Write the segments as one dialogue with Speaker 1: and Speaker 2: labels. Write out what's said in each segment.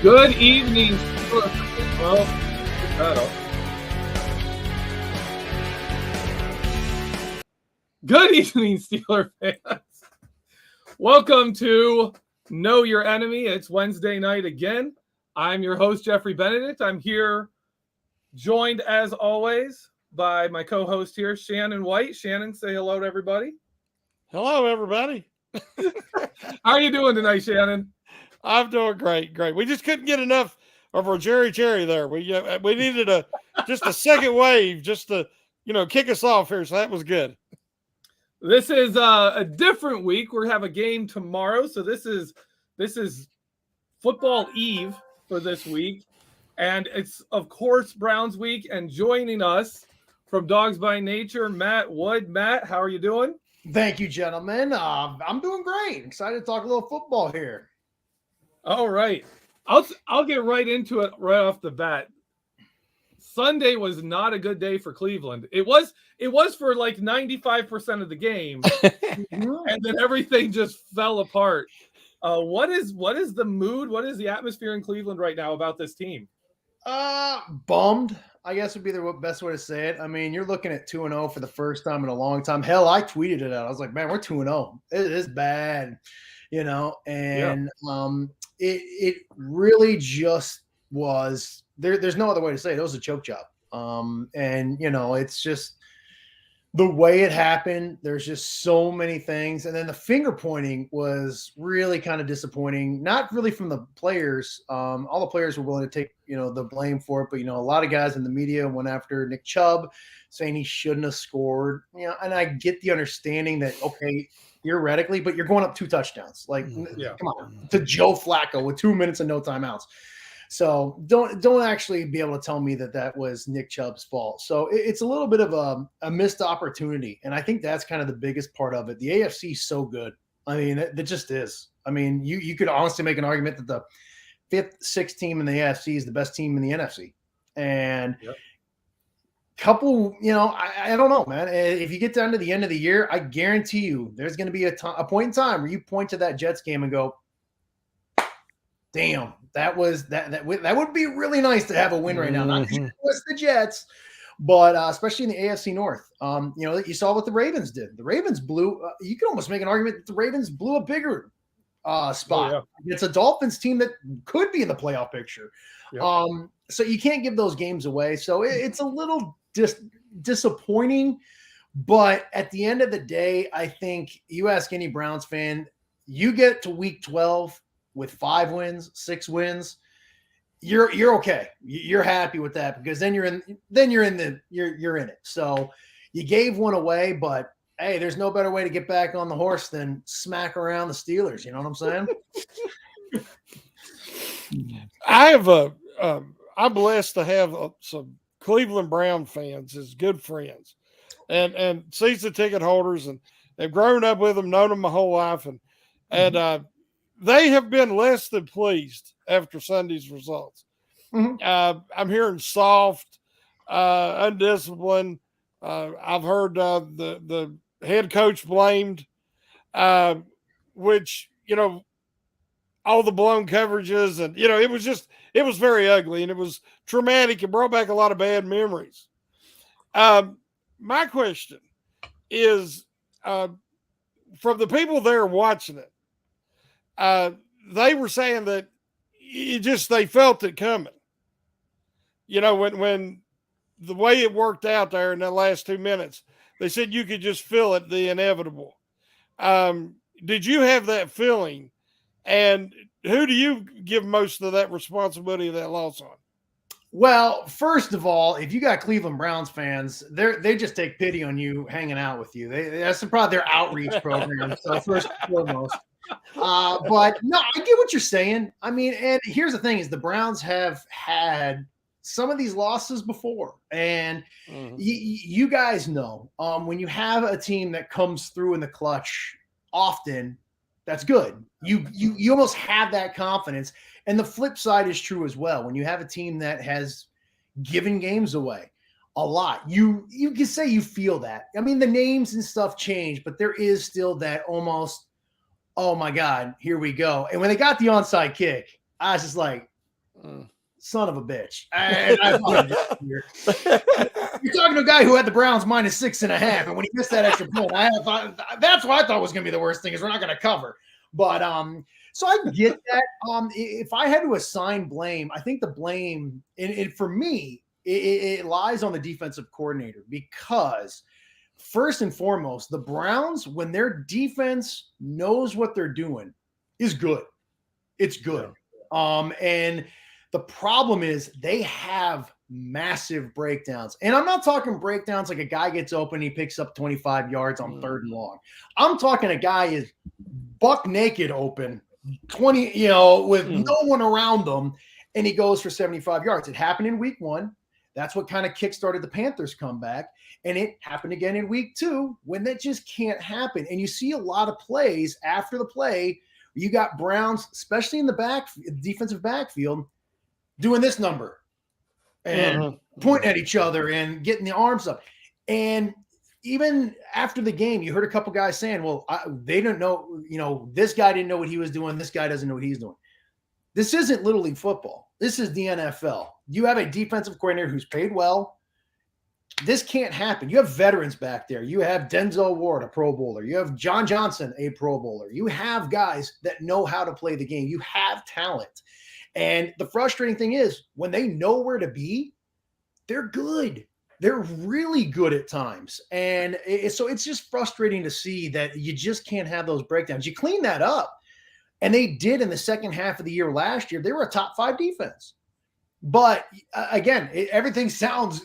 Speaker 1: Good evening. Well, good evening, Steeler fans. Welcome to Know Your Enemy. It's Wednesday night again. I'm your host, Geoffrey Benedict. I'm here joined, as always, by my co-host here, Shannon White. Shannon, say hello to everybody.
Speaker 2: Hello, everybody.
Speaker 1: How are you doing tonight, Shannon?
Speaker 2: I'm doing great. We just couldn't get enough of our Jerry there. We needed just a second wave just to kick us off here. So that was good.
Speaker 1: This is a different week. We have a game tomorrow, so this is football eve for this week, and it's of course Browns week. And joining us from Dawgs By Nature, Matt Wood. Matt, how are you doing?
Speaker 3: Thank you, gentlemen. I'm doing great. Excited to talk a little football here.
Speaker 1: All right. I'll get right into it right off the bat. Sunday was not a good day for Cleveland. It was for like 95% of the game, and then everything just fell apart. What is the mood? What is the atmosphere in Cleveland right now about this team?
Speaker 3: Bummed, I guess would be the best way to say it. I mean, you're looking at 2-0 for the first time in a long time. Hell, I tweeted it out. I was like, man, we're 2-0. It is bad, and It really just was there's no other way to say it. It was a choke job. It's just the way it happened. There's just so many things. And then the finger pointing was really kind of disappointing. Not really from the players. All the players were willing to take, the blame for it. But, a lot of guys in the media went after Nick Chubb saying he shouldn't have scored. And I get the understanding that, okay, theoretically, but you're going up 2 touchdowns. Like, Come on, to Joe Flacco with 2 minutes and no timeouts. So don't actually be able to tell me that was Nick Chubb's fault. So it's a little bit of a missed opportunity, and I think that's kind of the biggest part of it. The AFC is so good. I mean, it just is. I mean, you could honestly make an argument that the 5th, 6th team in the AFC is the best team in the NFC, and. Yep. Couple, I don't know, man. If you get down to the end of the year, I guarantee you there's going to be a point in time where you point to that Jets game and go, damn, that would be really nice to have a win right now. Not just the Jets, but especially in the AFC North. You saw what the Ravens did. The Ravens blew, you can almost make an argument that the Ravens blew a bigger spot. Oh, yeah. It's a Dolphins team that could be in the playoff picture. Yep. So you can't give those games away. So it's a little disappointing, but at the end of the day, I think you ask any Browns fan, you get to week 12 with 5 wins, 6 wins, you're okay. You're happy with that because then you're in it. So you gave one away, but hey, there's no better way to get back on the horse than smack around the Steelers. You know what I'm
Speaker 2: saying? I'm blessed to have some Cleveland Brown fans as good friends and season ticket holders, and they've grown up with them, known them my whole life. And they have been less than pleased after Sunday's results. I'm hearing soft, undisciplined. I've heard the head coach blamed, which, all the blown coverages and, it was very ugly and it was traumatic and brought back a lot of bad memories. My question is, from the people there watching it, they were saying that they felt it coming. When the way it worked out there in the last 2 minutes, they said you could just feel it, the inevitable. Did you have that feeling? And who do you give most of that responsibility of that loss on?
Speaker 3: Well, first of all, if you got Cleveland Browns fans, they just take pity on you hanging out with you. That's probably their outreach program. So first and foremost. But no, I get what you're saying. I mean, and here's the thing is the Browns have had some of these losses before. And you guys know when you have a team that comes through in the clutch often, that's good. You almost have that confidence. And the flip side is true as well. When you have a team that has given games away a lot, you can say you feel that. I mean, the names and stuff change, but there is still that almost, oh my God, here we go. And when they got the onside kick, I was just like, Son of a bitch. You're talking to a guy who had the Browns -6.5, and when he missed that extra point, I thought that's what I thought was going to be the worst thing is we're not going to cover. But so I get that. If I had to assign blame, I think the blame, and for me, it lies on the defensive coordinator because first and foremost, the Browns, when their defense knows what they're doing, is good. It's good. And the problem is they have massive breakdowns. And I'm not talking breakdowns like a guy gets open, he picks up 25 yards on 3rd and long. I'm talking a guy is buck naked open, 20, with no one around them, and he goes for 75 yards. It happened in week 1. That's what kind of kickstarted the Panthers comeback. And it happened again in week 2 when that just can't happen. And you see a lot of plays after the play. You got Browns, especially in the defensive backfield, doing this number and pointing at each other and getting the arms up. And even after the game, you heard a couple guys saying, well, they don't know, this guy didn't know what he was doing. This guy doesn't know what he's doing. This isn't Little League football. This is the NFL. You have a defensive coordinator who's paid well. This can't happen. You have veterans back there. You have Denzel Ward, a Pro Bowler. You have John Johnson, a Pro Bowler. You have guys that know how to play the game. You have talent. And the frustrating thing is when they know where to be, they're good. They're really good at times. And so it's just frustrating to see that you just can't have those breakdowns. You clean that up. And they did in the second half of the year last year. They were a top 5 defense. But again, everything sounds,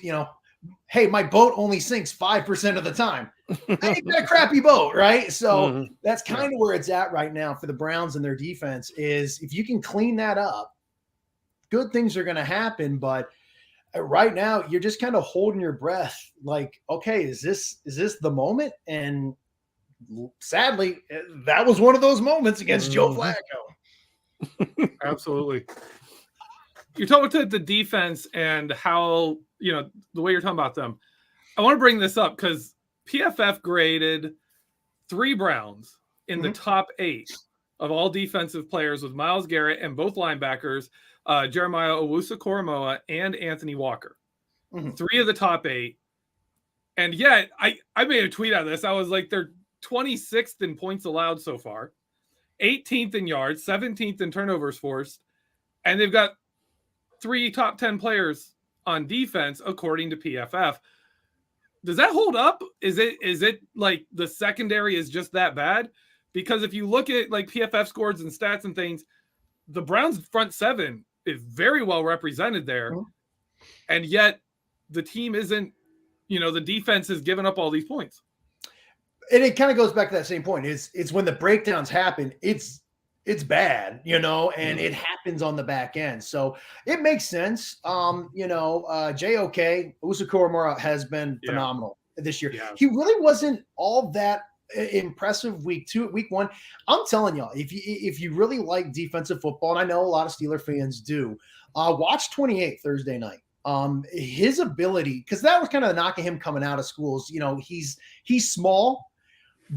Speaker 3: hey, my boat only sinks 5% of the time. I ain't got a crappy boat, right? So that's kind of where it's at right now for the Browns and their defense is if you can clean that up, good things are going to happen. But right now, you're just kind of holding your breath like, okay, is this the moment? And sadly, that was one of those moments against Joe Flacco.
Speaker 1: Absolutely. You're talking about the defense and how, the way you're talking about them. I want to bring this up because PFF graded 3 Browns in the top 8 of all defensive players with Myles Garrett and both linebackers, Jeremiah Owusu-Koramoah and Anthony Walker. 3 of the top 8. And yet, I made a tweet out of this. I was like, they're 26th in points allowed so far, 18th in yards, 17th in turnovers forced, and they've got 3 top 10 players on defense according to PFF. Does that hold up? Is it like the secondary is just that bad? Because if you look at like PFF scores and stats and things, the Browns front 7 is very well represented there, and yet the team isn't. The defense has given up all these points.
Speaker 3: And it kind of goes back to that same point. It's when the breakdowns happen, it's bad, and it happens on the back end. So it makes sense. JOK, Owusu-Koramoah has been phenomenal this year. Yeah. He really wasn't all that impressive week 1. I'm telling y'all, if you really like defensive football, and I know a lot of Steeler fans do, watch 28 Thursday night. His ability, because that was kind of the knock at him coming out of schools. He's small,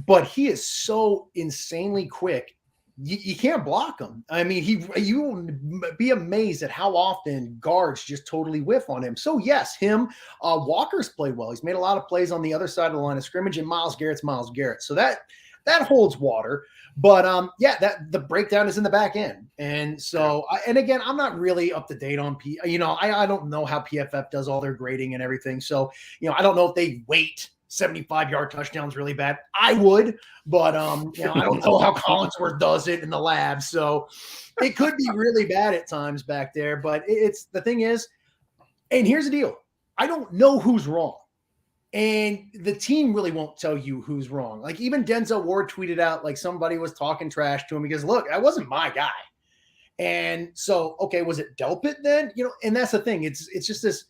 Speaker 3: but he is so insanely quick. You can't block him. I mean, you will be amazed at how often guards just totally whiff on him. So yes, Walker's played well. He's made a lot of plays on the other side of the line of scrimmage, and Myles Garrett's Myles Garrett. So that holds water. But the breakdown is in the back end. And so, and again, I'm not really up to date on I don't know how PFF does all their grading and everything. So, I don't know if they weight 75-yard touchdowns really bad. I would, but I don't know how Collinsworth does it in the lab. So it could be really bad at times back there. But it's the thing is, and here's the deal: I don't know who's wrong. And the team really won't tell you who's wrong. Like even Denzel Ward tweeted out like somebody was talking trash to him. He goes, look, that wasn't my guy. And so, okay, was it Delpit then? And that's the thing. It's just this.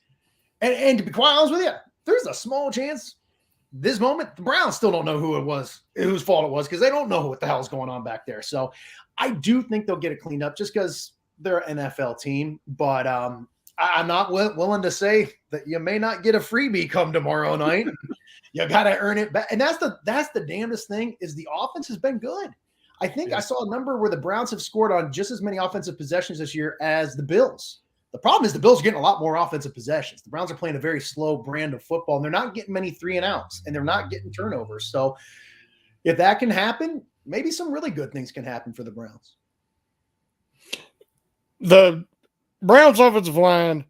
Speaker 3: And to be quite honest with you, there's a small chance this moment, the Browns still don't know who it was, whose fault it was, because they don't know what the hell's going on back there. So I do think they'll get it cleaned up just because they're an NFL team. But I'm not willing to say that you may not get a freebie come tomorrow night. You got to earn it back. And that's the damnedest thing is the offense has been good. I think I saw a number where the Browns have scored on just as many offensive possessions this year as the Bills. The problem is the Bills are getting a lot more offensive possessions. The Browns are playing a very slow brand of football, and they're not getting many 3-and-outs, and they're not getting turnovers. So if that can happen, maybe some really good things can happen for the Browns.
Speaker 2: The Browns offensive line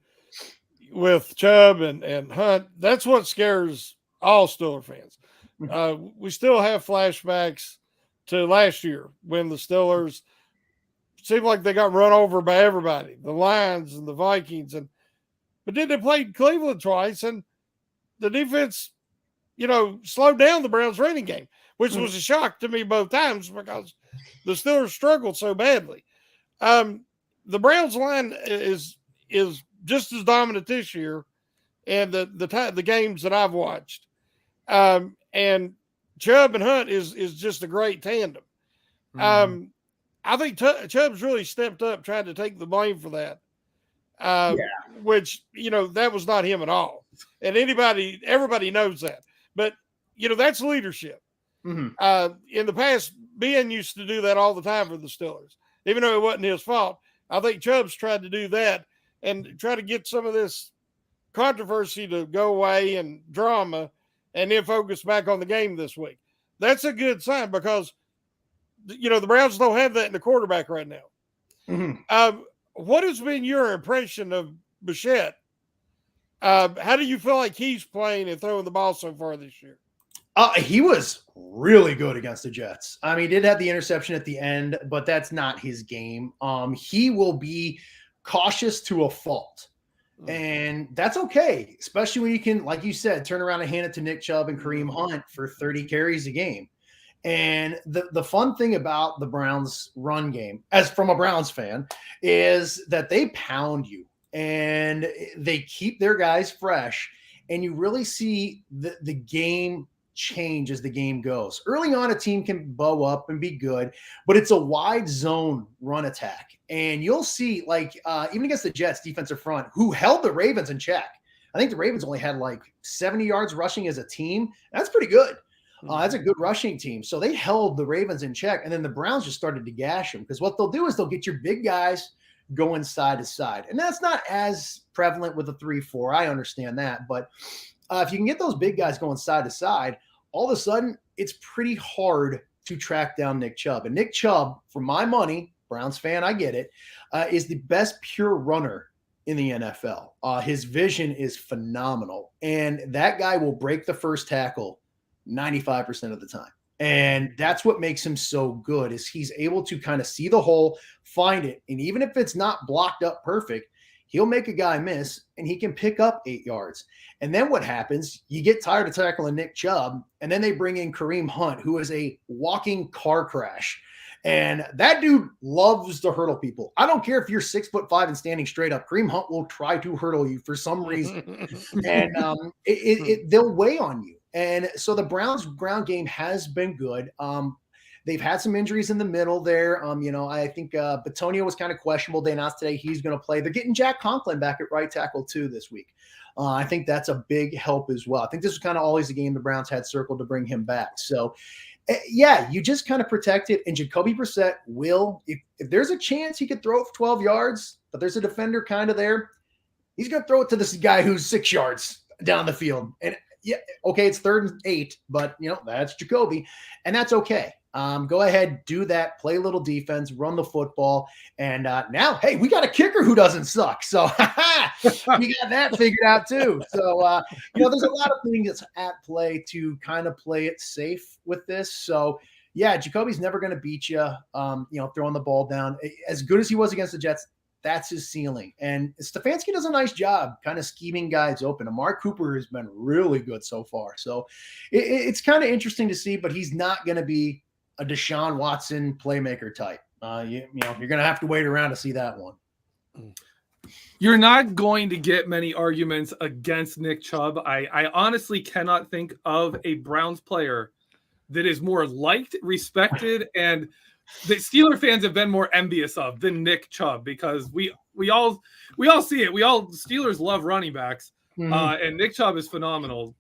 Speaker 2: with Chubb and Hunt, that's what scares all Steeler fans. We still have flashbacks to last year when the Steelers seemed like they got run over by everybody, the Lions and the Vikings. But then they played Cleveland twice, and the defense, slowed down the Browns running game, which was a shock to me both times because the Steelers struggled so badly. The Browns line is just as dominant this year, and the games that I've watched. And Chubb and Hunt is just a great tandem. I think Chubb's really stepped up trying to take the blame for that, which, that was not him at all. And everybody knows that. But, that's leadership. In the past, Ben used to do that all the time for the Steelers, even though it wasn't his fault. I think Chubb's tried to do that and try to get some of this controversy to go away and drama and then focus back on the game this week. That's a good sign because, the Browns don't have that in the quarterback right now. What has been your impression of Bichette? How do you feel like he's playing and throwing the ball so far this year?
Speaker 3: He was really good against the Jets. I mean, he did have the interception at the end, but that's not his game. He will be cautious to a fault. And that's okay, especially when you can, like you said, turn around and hand it to Nick Chubb and Kareem Hunt for 30 carries a game. And the fun thing about the Browns run game, as from a Browns fan, is that they pound you and they keep their guys fresh. And you really see the game change as the game goes. Early on, a team can bow up and be good, but it's a wide zone run attack. And you'll see, even against the Jets defensive front, who held the Ravens in check. I think the Ravens only had 70 yards rushing as a team. That's pretty good. That's a good rushing team. So they held the Ravens in check, and then the Browns just started to gash them because what they'll do is they'll get your big guys going side to side. And that's not as prevalent with a 3-4. I understand that. But if you can get those big guys going side to side, all of a sudden it's pretty hard to track down Nick Chubb. And Nick Chubb, for my money, Browns fan, I get it, is the best pure runner in the NFL. His vision is phenomenal. And that guy will break the first tackle 95% of the time. And that's what makes him so good is he's able to kind of see the hole, find it. And even if it's not blocked up perfect, he'll make a guy miss and he can pick up 8 yards. And then what happens? You get tired of tackling Nick Chubb, and then they bring in Kareem Hunt, who is a walking car crash. And that dude loves to hurdle people. I don't care if you're 6'5" and standing straight up. Kareem Hunt will try to hurdle you for some reason. And they'll weigh on you. And so the Browns' ground game has been good. They've had some injuries in the middle there. I think Bitonio was kind of questionable. They announced today he's going to play. They're getting Jack Conklin back at right tackle too this week. I think that's a big help as well. I think this was kind of always the game the Browns had circled to bring him back. So, you just kind of protect it. And Jacoby Brissett will, if there's a chance he could throw it for 12 yards, but there's a defender kind of there, he's going to throw it to this guy who's 6 yards down the field. And yeah, okay, it's 3rd and 8, but that's Jacoby, and that's okay. Go ahead, do that, play a little defense, run the football, and now, hey, we got a kicker who doesn't suck, so we got that figured out too. So there's a lot of things that's at play to kind of play it safe with this. So yeah, Jacoby's never going to beat you. Throwing the ball down as good as he was against the Jets. That's his ceiling. And Stefanski does a nice job kind of scheming guys open. Amari Cooper has been really good so far. So it's kind of interesting to see, but he's not going to be a Deshaun Watson playmaker type. You're going to have to wait around to see that one.
Speaker 1: You're not going to get many arguments against Nick Chubb. I honestly cannot think of a Browns player that is more liked, respected, and the Steeler fans have been more envious of than Nick Chubb because we all see it. Steelers love running backs, and Nick Chubb is phenomenal.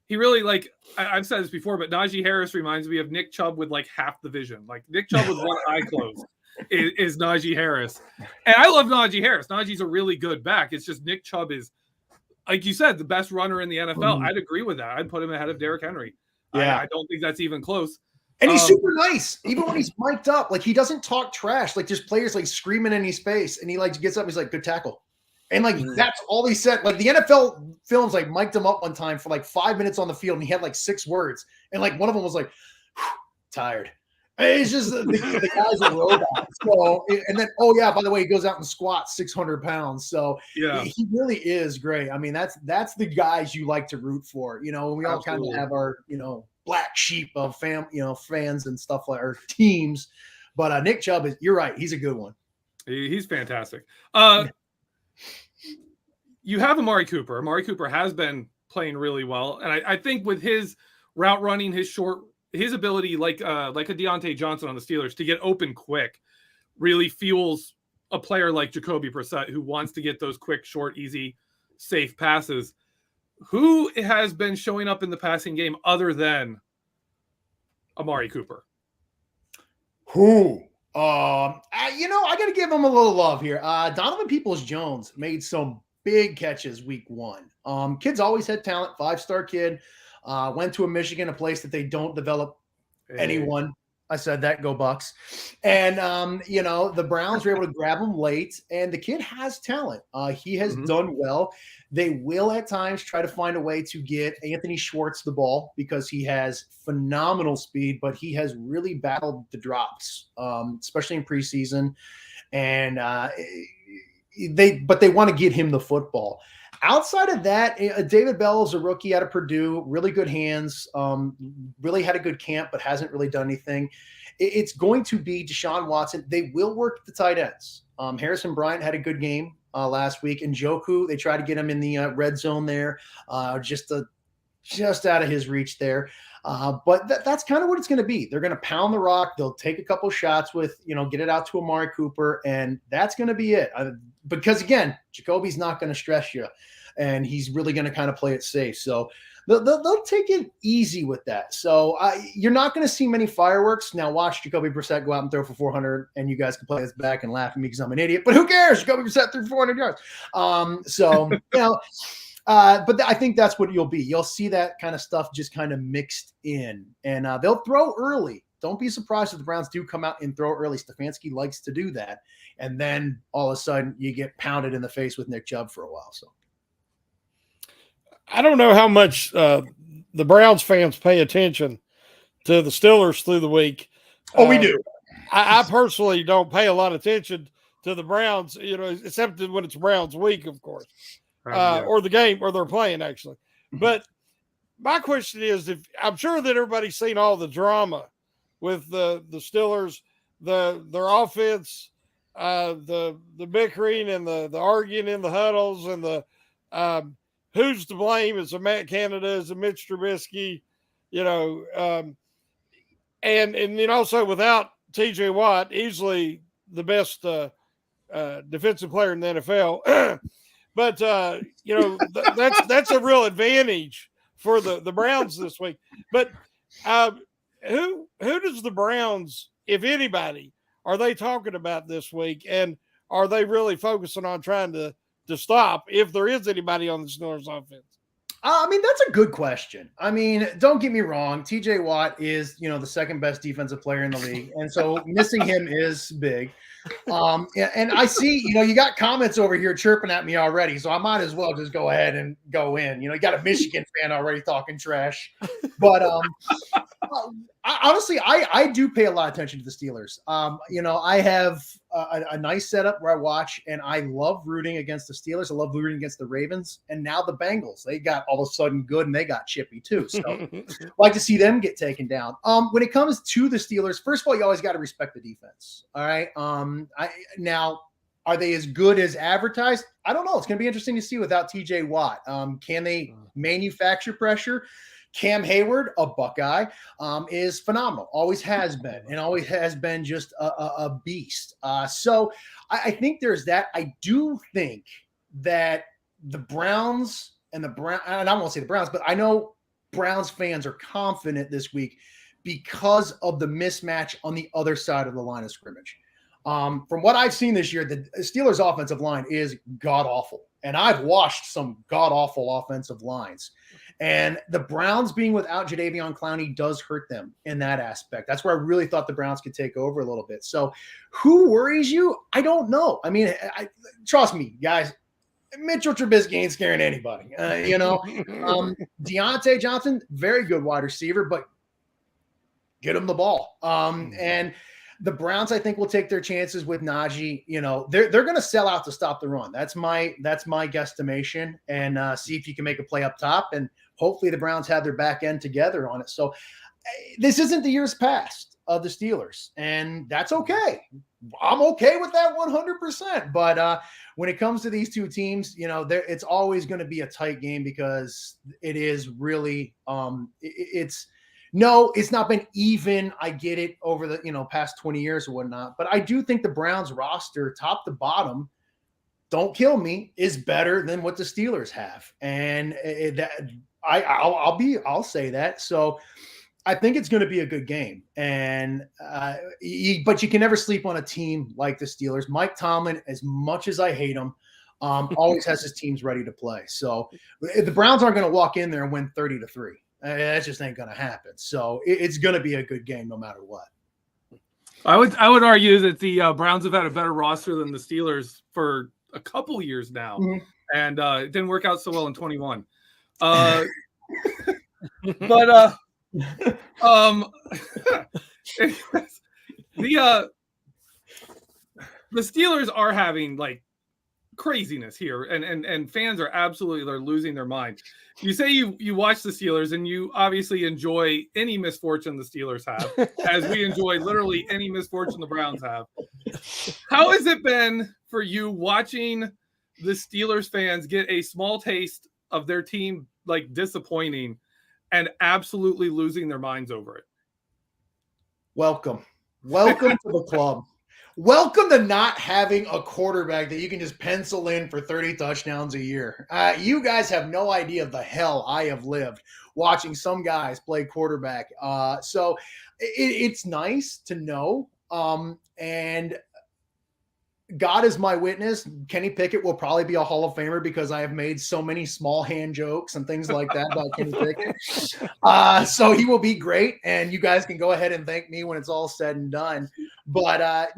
Speaker 1: He really I've said this before, but Najee Harris reminds me of Nick Chubb with half the vision. Nick Chubb with one eye closed. is Najee Harris. And I love Najee Harris. Najee's a really good back. It's just Nick Chubb is, like you said, the best runner in the NFL. I'd agree with that. I'd put him ahead of Derrick Henry.
Speaker 3: Yeah.
Speaker 1: I don't think that's even close.
Speaker 3: And he's super nice. Even when he's mic'd up, like he doesn't talk trash. Like there's players like screaming in his face and he like gets up and he's like, good tackle. And like that's all he said. Like the NFL films like mic'd him up one time for like 5 minutes on the field and he had like 6 words. And like one of them was like, tired. And it's just the guy's a robot. So and then by the way, he goes out and squats 600 pounds. So
Speaker 1: yeah,
Speaker 3: he really is great. I mean, that's the guys you like to root for. You know, we all kind of have our, black sheep of fans and stuff like our teams. But Nick Chubb you're right, he's a good one.
Speaker 1: He's fantastic. You have Amari Cooper. Amari Cooper has been playing really well. And I think with his route running, his ability, like a Deontay Johnson on the Steelers, to get open quick really fuels a player like Jacoby Brissett, who wants to get those quick, short, easy, safe passes. Who has been showing up in the passing game other than Amari Cooper?
Speaker 3: Who? I got to give him a little love here. Donovan Peoples-Jones made some big catches week 1. Kid's always had talent, 5-star kid. Went to Michigan, a place that they don't develop anyone. I said that, go Bucks. And, the Browns were able to grab him late, and the kid has talent. He has done well. They will at times try to find a way to get Anthony Schwartz the ball because he has phenomenal speed, but he has really battled the drops, especially in preseason. And they want to get him the football. Outside of that, David Bell is a rookie out of Purdue, really good hands, really had a good camp, but hasn't really done anything. It's going to be Deshaun Watson. They will work the tight ends. Harrison Bryant had a good game last week. And Njoku, they tried to get him in the red zone there, just out of his reach there. But that's kind of what it's going to be. They're going to pound the rock. They'll take a couple shots with, get it out to Amari Cooper, and that's going to be it. Because, again, Jacoby's not going to stress you, and he's really going to kind of play it safe. So they'll take it easy with that. So you're not going to see many fireworks. Now watch Jacoby Brissett go out and throw for 400, and you guys can play this back and laugh at me because I'm an idiot. But who cares? Jacoby Brissett threw 400 yards. But I think that's what you'll be. You'll see that kind of stuff just kind of mixed in, and they'll throw early. Don't be surprised if the Browns do come out and throw early. Stefanski likes to do that. And then all of a sudden you get pounded in the face with Nick Chubb for a while. So
Speaker 2: I don't know how much the Browns fans pay attention to the Steelers through the week.
Speaker 3: Oh, we do.
Speaker 2: I personally don't pay a lot of attention to the Browns, except when it's Browns week, of course. Or the game, or they're playing actually. But my question is, if I'm sure that everybody's seen all the drama with the Steelers, their offense, the bickering and the arguing in the huddles, and the who's to blame? Is it Matt Canada? Is it Mitch Trubisky? And also without T.J. Watt, easily the best defensive player in the NFL. But that's a real advantage for the Browns this week. But who does the Browns, if anybody, are they talking about this week? And are they really focusing on trying to stop, if there is anybody on the Steelers offense?
Speaker 3: That's a good question. Don't get me wrong. TJ Watt is, the second best defensive player in the league. And so missing him is big. And I see, you got comments over here chirping at me already. So I might as well just go ahead and go in. You got a Michigan fan already talking trash. But honestly, I do pay a lot of attention to the Steelers. I have a nice setup where I watch, and I love rooting against the Steelers. I love rooting against the Ravens, and now the Bengals. They got all of a sudden good, and they got chippy too. So I like to see them get taken down. When it comes to the Steelers, first of all, you always got to respect the defense. All right. Now, are they as good as advertised? I don't know. It's going to be interesting to see without TJ Watt. Can they manufacture pressure? Cam Hayward, a Buckeye, is phenomenal. Always has been, and always has been just a beast. So I think there's that. I do think that the Browns and I won't say the Browns, but I know Browns fans are confident this week because of the mismatch on the other side of the line of scrimmage. From what I've seen this year, the Steelers' offensive line is god-awful. And I've watched some god-awful offensive lines. And the Browns being without Jadeveon Clowney does hurt them in that aspect. That's where I really thought the Browns could take over a little bit. So who worries you? I don't know. I mean, trust me, guys, Mitchell Trubisky ain't scaring anybody. Deontay Johnson, very good wide receiver, but get him the ball. And the Browns, I think, will take their chances with Najee. They're going to sell out to stop the run. That's my guesstimation, and see if you can make a play up top. And hopefully the Browns have their back end together on it. So this isn't the years past of the Steelers, and that's okay. I'm okay with that 100%. But when it comes to these two teams, it's always going to be a tight game because it is really it's not been even. I get it over the past 20 years or whatnot, but I do think the Browns roster, top to bottom, don't kill me, is better than what the Steelers have, and I'll say that. So I think it's going to be a good game, and but you can never sleep on a team like the Steelers. Mike Tomlin, as much as I hate him, always has his teams ready to play. So the Browns aren't going to walk in there and win 30-3. That just ain't going to happen. So it's going to be a good game no matter what.
Speaker 1: I would argue that the Browns have had a better roster than the Steelers for a couple years now, and it didn't work out so well in 21. But anyways, the Steelers are having like craziness here, and fans are they're losing their mind. You say you watch the Steelers and you obviously enjoy any misfortune the Steelers have, as we enjoy literally any misfortune the Browns have. How has it been for you watching the Steelers fans get a small taste of their team like disappointing and absolutely losing their minds over it?
Speaker 3: Welcome to the club. Welcome to not having a quarterback that you can just pencil in for 30 touchdowns a year. You guys have no idea the hell I have lived watching some guys play quarterback. So it's nice to know. And God is my witness. Kenny Pickett will probably be a Hall of Famer because I have made so many small hand jokes and things like that about Kenny Pickett. So he will be great, and you guys can go ahead and thank me when it's all said and done. But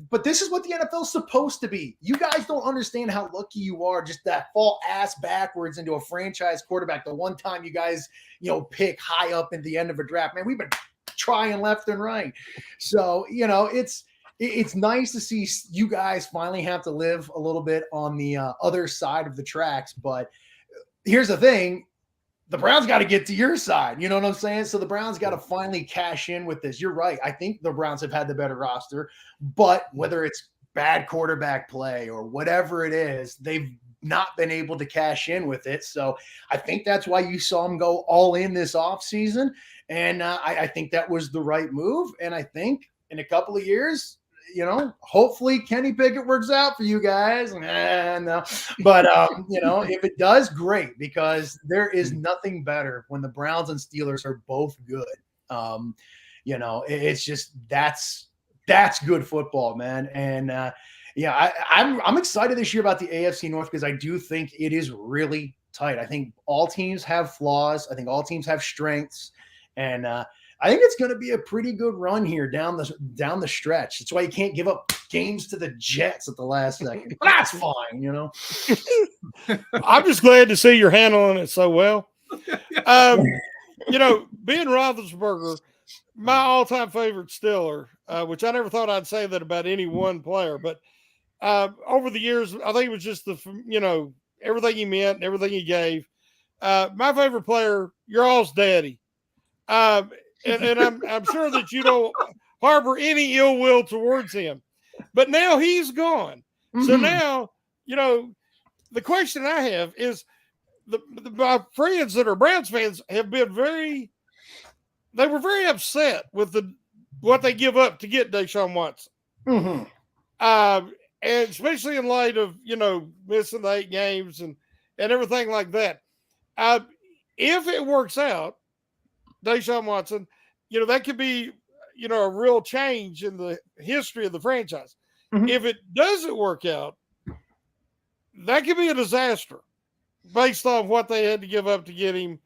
Speaker 3: but this is what the NFL is supposed to be. You guys don't understand how lucky you are just that fall ass backwards into a franchise quarterback. The one time you guys, pick high up at the end of a draft, man, we've been trying left and right. So, it's nice to see you guys finally have to live a little bit on the other side of the tracks. But here's the thing. The Browns got to get to your side. You know what I'm saying? So the Browns got to finally cash in with this. You're right. I think the Browns have had the better roster. But whether it's bad quarterback play or whatever it is, they've not been able to cash in with it. So I think that's why you saw them go all in this offseason. And I think that was the right move. And I think in a couple of years, hopefully Kenny Pickett works out for you guys. No. But, if it does, great, because there is nothing better when the Browns and Steelers are both good. It's just that's good football, man. And, I'm excited this year about the AFC North because I do think it is really tight. I think all teams have flaws. I think all teams have strengths. And, I think it's going to be a pretty good run here down the stretch. That's why you can't give up games to the Jets at the last second. But that's fine,
Speaker 2: I'm just glad to see you're handling it so well. Being Roethlisberger, my all-time favorite Steeler, which I never thought I'd say that about any one player, but over the years, I think it was just everything he meant, everything he gave. My favorite player, your all's daddy. And I'm sure that you don't harbor any ill will towards him, but now he's gone. Mm-hmm. So now, the question I have is my friends that are Browns fans have been very upset with what they give up to get Deshaun Watson.
Speaker 3: Mm-hmm.
Speaker 2: And especially in light of, missing the 8 games and everything like that. If it works out, Deshaun Watson, that could be, a real change in the history of the franchise.
Speaker 3: Mhm.
Speaker 2: If it doesn't work out, that could be a disaster based on what they had to give up to get him,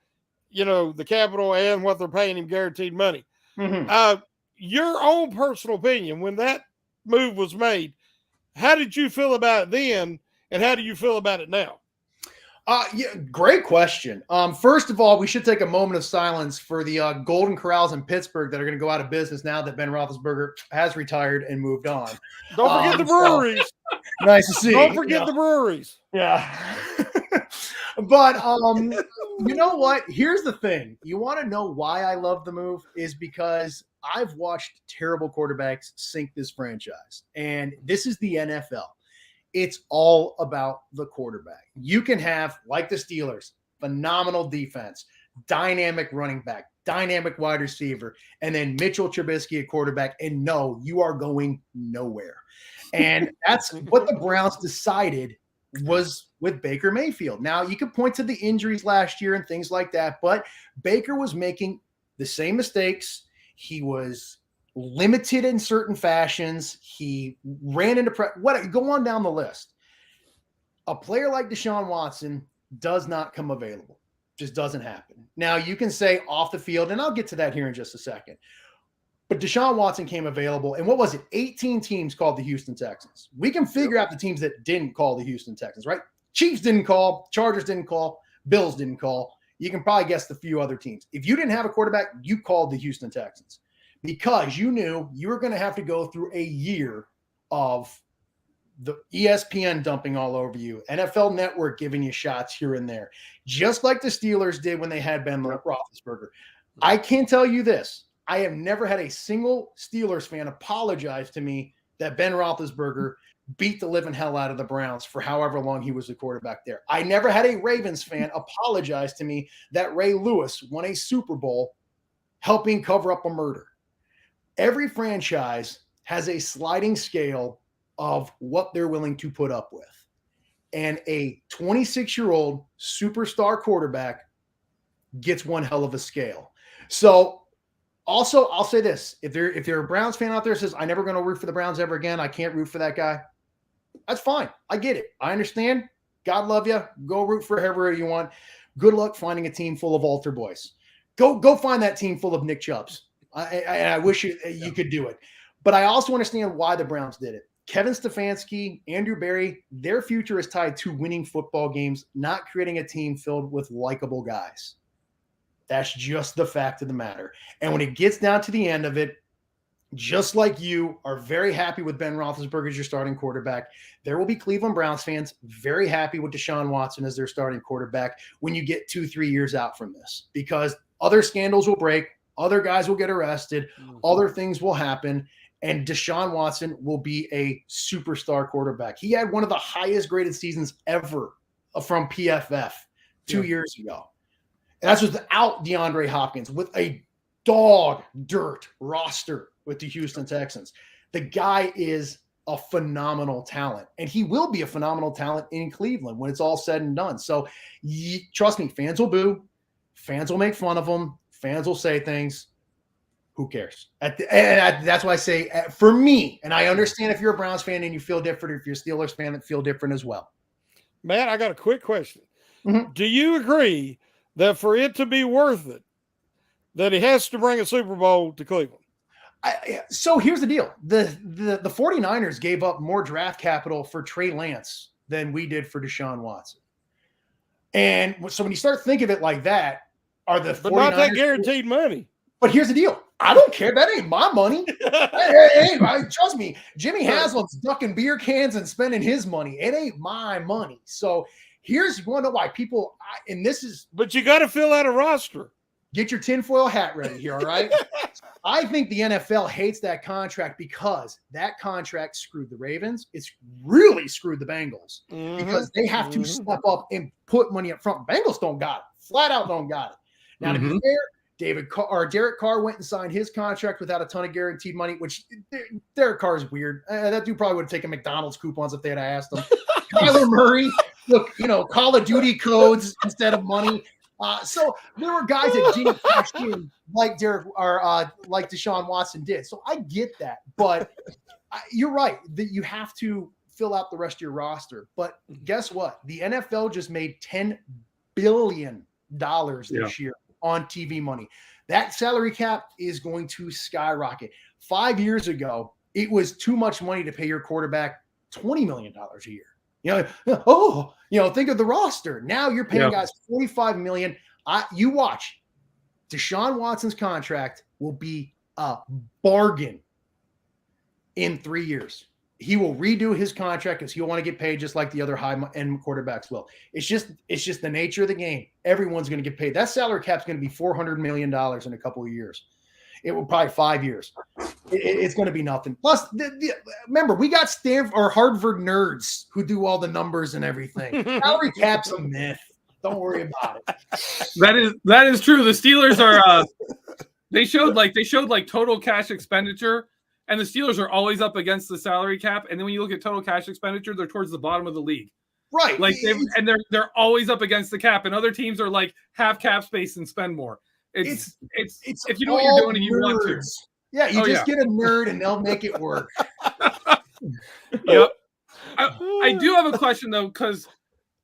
Speaker 2: the capital and what they're paying him guaranteed money.
Speaker 3: Mhm.
Speaker 2: Your own personal opinion, when that move was made, how did you feel about it then, and how do you feel about it now?
Speaker 3: Yeah, great question. First of all, we should take a moment of silence for the Golden Corrals in Pittsburgh that are going to go out of business now that Ben Roethlisberger has retired and moved on.
Speaker 2: Don't forget the breweries.
Speaker 3: Nice to see.
Speaker 2: Don't forget the breweries.
Speaker 3: Yeah. But you know what? Here's the thing. You want to know why I love the move is because I've watched terrible quarterbacks sink this franchise. And this is the NFL. It's all about the quarterback. You can have, like the Steelers, phenomenal defense, dynamic running back, dynamic wide receiver, and then Mitchell Trubisky at quarterback, and no, you are going nowhere. And that's what the Browns decided was with Baker Mayfield. Now, you could point to the injuries last year and things like that, but Baker was making the same mistakes. He was limited in certain fashions. He ran into go on down the list. A player like Deshaun Watson does not come available. Just doesn't happen. Now, you can say off the field, and I'll get to that here in just a second. But Deshaun Watson came available, and what was it? 18 teams called the Houston Texans. We can figure out the teams that didn't call the Houston Texans, right? Chiefs didn't call, Chargers didn't call, Bills didn't call. You can probably guess the few other teams. If you didn't have a quarterback, you called the Houston Texans, because you knew you were going to have to go through a year of the ESPN dumping all over you, NFL Network giving you shots here and there, just like the Steelers did when they had Ben Roethlisberger. I can tell you this. I have never had a single Steelers fan apologize to me that Ben Roethlisberger beat the living hell out of the Browns for however long he was the quarterback there. I never had a Ravens fan apologize to me that Ray Lewis won a Super Bowl helping cover up a murder. Every franchise has a sliding scale of what they're willing to put up with. And a 26-year-old superstar quarterback gets one hell of a scale. So also, I'll say this. If you're a Browns fan out there that says, I'm never going to root for the Browns ever again, I can't root for that guy, that's fine. I get it. I understand. God love you. Go root for whoever you want. Good luck finding a team full of altar boys. Go find that team full of Nick Chubbs. I wish you could do it. But I also understand why the Browns did it. Kevin Stefanski, Andrew Berry, their future is tied to winning football games, not creating a team filled with likable guys. That's just the fact of the matter. And when it gets down to the end of it, just like you are very happy with Ben Roethlisberger as your starting quarterback, there will be Cleveland Browns fans very happy with Deshaun Watson as their starting quarterback when you get 2-3 years out from this, because other scandals will break, other guys will get arrested, other things will happen, and Deshaun Watson will be a superstar quarterback. He had one of the highest graded seasons ever from PFF 2 years ago. And that's without DeAndre Hopkins, with a dog dirt roster with the Houston Texans. The guy is a phenomenal talent, and he will be a phenomenal talent in Cleveland when it's all said and done. So trust me, fans will boo, fans will make fun of him, fans will say things. Who cares? That's why I say, for me, and I understand if you're a Browns fan and you feel different, or if you're a Steelers fan that feel different as well.
Speaker 2: Matt, I got a quick question.
Speaker 3: Mm-hmm.
Speaker 2: Do you agree that for it to be worth it, that he has to bring a Super Bowl to Cleveland?
Speaker 3: So here's the deal. The 49ers gave up more draft capital for Trey Lance than we did for Deshaun Watson. And so when you start thinking of it like that, are the 49ers... But
Speaker 2: not that guaranteed money.
Speaker 3: But here's the deal. I don't care. That ain't my money. Trust me, Jimmy Haslam's ducking beer cans and spending his money. It ain't my money. So here's, you want to know why people, and this is... But
Speaker 2: you got to fill out a roster.
Speaker 3: Get your tinfoil hat ready here, all right? I think the NFL hates that contract because that contract screwed the Ravens. It's really screwed the Bengals because they have to step up and put money up front. Bengals don't got it. Flat out don't got it. Now, to be fair, Derek Carr went and signed his contract without a ton of guaranteed money, which Derek Carr is weird. That dude probably would have taken McDonald's coupons if they had asked him. Kyler Murray, look, Call of Duty codes instead of money. So there were guys that didn't cash in like Derek or like Deshaun Watson did. So I get that, but you're right that you have to fill out the rest of your roster. But guess what? The NFL just made $10 billion this year on TV money. That salary cap is going to skyrocket. 5 years ago, it was too much money to pay your quarterback $20 million a year. Think of the roster. Now you're paying guys $45 million. You watch. Deshaun Watson's contract will be a bargain in 3 years. He will redo his contract because he'll want to get paid just like the other high-end quarterbacks will. It's just the nature of the game. Everyone's going to get paid. That salary cap is going to be $400 million in a couple of years. It will probably 5 years. It's going to be nothing. Plus, remember, we got Stanford or Harvard nerds who do all the numbers and everything. Salary cap's a myth. Don't worry about it.
Speaker 1: That is true. The Steelers are they showed total cash expenditure. And the Steelers are always up against the salary cap. And then when you look at total cash expenditure, they're towards the bottom of the league.
Speaker 3: Right.
Speaker 1: Like they're always up against the cap. And other teams are like have cap space and spend more. It's if you know what you're doing and you want to.
Speaker 3: Yeah, you get a nerd and they'll make it work.
Speaker 1: Yep. I do have a question though, because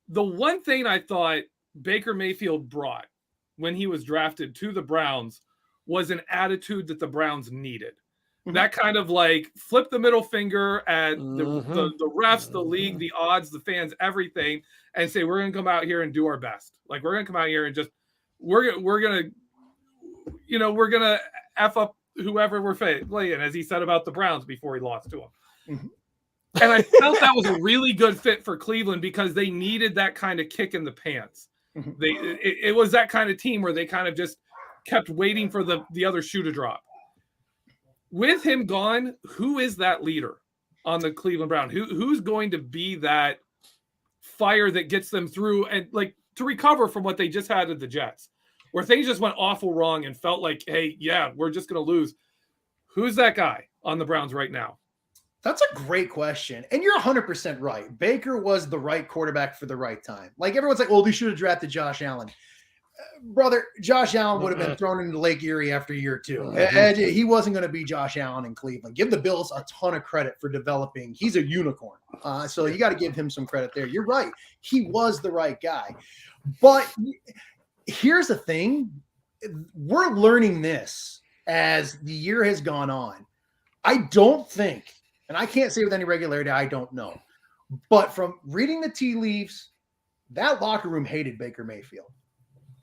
Speaker 1: the one thing I thought Baker Mayfield brought when he was drafted to the Browns was an attitude that the Browns needed. That kind of like flip the middle finger at the refs, the league, the odds, the fans, everything, and say we're going to come out here and do our best. Like we're going to come out here and just we're going to F up whoever we're playing, as he said about the Browns before he lost to them. And I felt that was a really good fit for Cleveland because they needed that kind of kick in the pants. It was that kind of team where they kind of just kept waiting for the other shoe to drop. With him gone, who is that leader on the Cleveland Browns? Who's going to be that fire that gets them through and like to recover from what they just had at the Jets, where things just went awful wrong and felt like, hey, yeah, we're just going to lose. Who's that guy on the Browns right now?
Speaker 3: That's a great question. And you're 100% right. Baker was the right quarterback for the right time. Like everyone's like, oh, they should have drafted Josh Allen. Brother, Josh Allen would have been thrown into Lake Erie after year 2. He wasn't going to be Josh Allen in Cleveland. Give the Bills a ton of credit for developing. He's a unicorn. So you got to give him some credit there. You're right. He was the right guy. But here's the thing. We're learning this as the year has gone on. I don't think, and I can't say with any regularity, I don't know. But from reading the tea leaves, that locker room hated Baker Mayfield.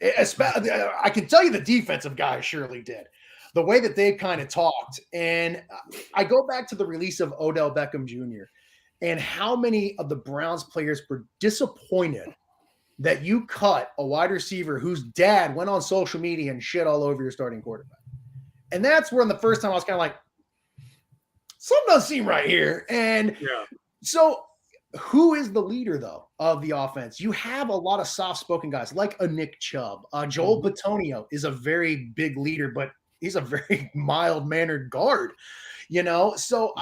Speaker 3: I can tell you the defensive guys surely did. The way that they kind of talked. And I go back to the release of Odell Beckham Jr. and how many of the Browns players were disappointed that you cut a wide receiver whose dad went on social media and shit all over your starting quarterback. And that's when the first time I was kind of like, something doesn't seem right here. And so who is the leader, though, of the offense? You have a lot of soft-spoken guys like a Nick Chubb. Joel Bitonio is a very big leader, but he's a very mild-mannered guard, So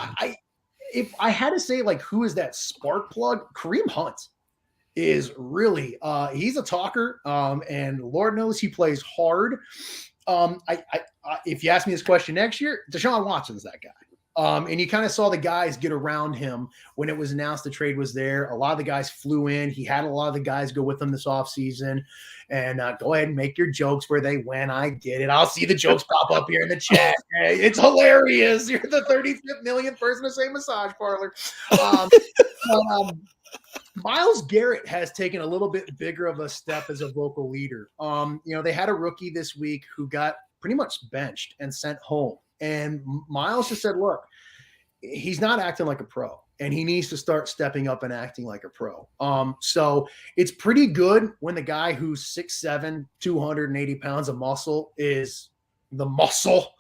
Speaker 3: if I had to say, like, who is that spark plug? Kareem Hunt is really he's a talker, and Lord knows he plays hard. If you ask me this question next year, Deshaun Watson's that guy. And you kind of saw the guys get around him when it was announced the trade was there. A lot of the guys flew in. He had a lot of the guys go with him this offseason. And go ahead and make your jokes where they went. I get it. I'll see the jokes pop up here in the chat. Hey, it's hilarious. You're the 35th millionth person to say massage parlor. Miles Garrett has taken a little bit bigger of a step as a vocal leader. They had a rookie this week who got pretty much benched and sent home. And Miles just said, look, he's not acting like a pro, and he needs to start stepping up and acting like a pro. So it's pretty good when the guy who's 6'7", 280 pounds of muscle is the muscle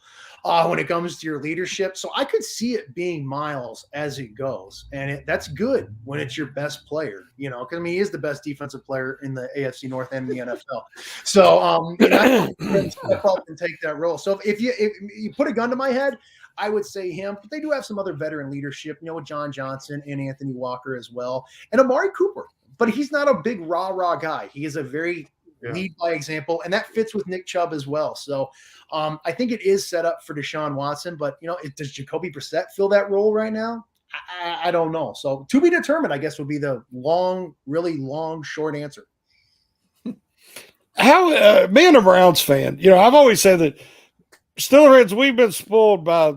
Speaker 3: when it comes to your leadership. So I could see it being Miles as it goes. And that's good when it's your best player, because he is the best defensive player in the AFC North and the NFL. So I can step up and take that role. So if you put a gun to my head, I would say him, but they do have some other veteran leadership, with John Johnson and Anthony Walker as well, and Amari Cooper, but he's not a big rah-rah guy. He is a very lead by example, and that fits with Nick Chubb as well. So I think it is set up for Deshaun Watson, but does Jacoby Brissett fill that role right now? I don't know. So to be determined, I guess, would be the really long, short answer.
Speaker 2: How being a Browns fan, I've always said that Steelers, we've been spoiled by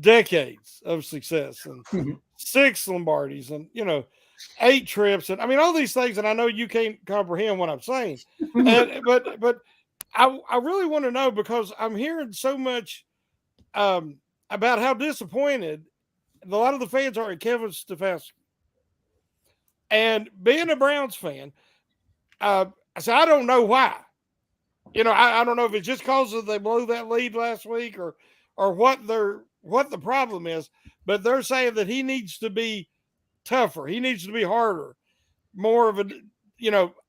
Speaker 2: decades of success and 6 Lombardis and 8 trips and all these things, and I know you can't comprehend what I'm saying, but I really want to know, because I'm hearing so much about how disappointed a lot of the fans are in Kevin Stefanski. And being a Browns fan, I don't know why. I don't know if it's just because they blew that lead last week or what the problem is, but they're saying that he needs to be tougher. He needs to be harder, more of a,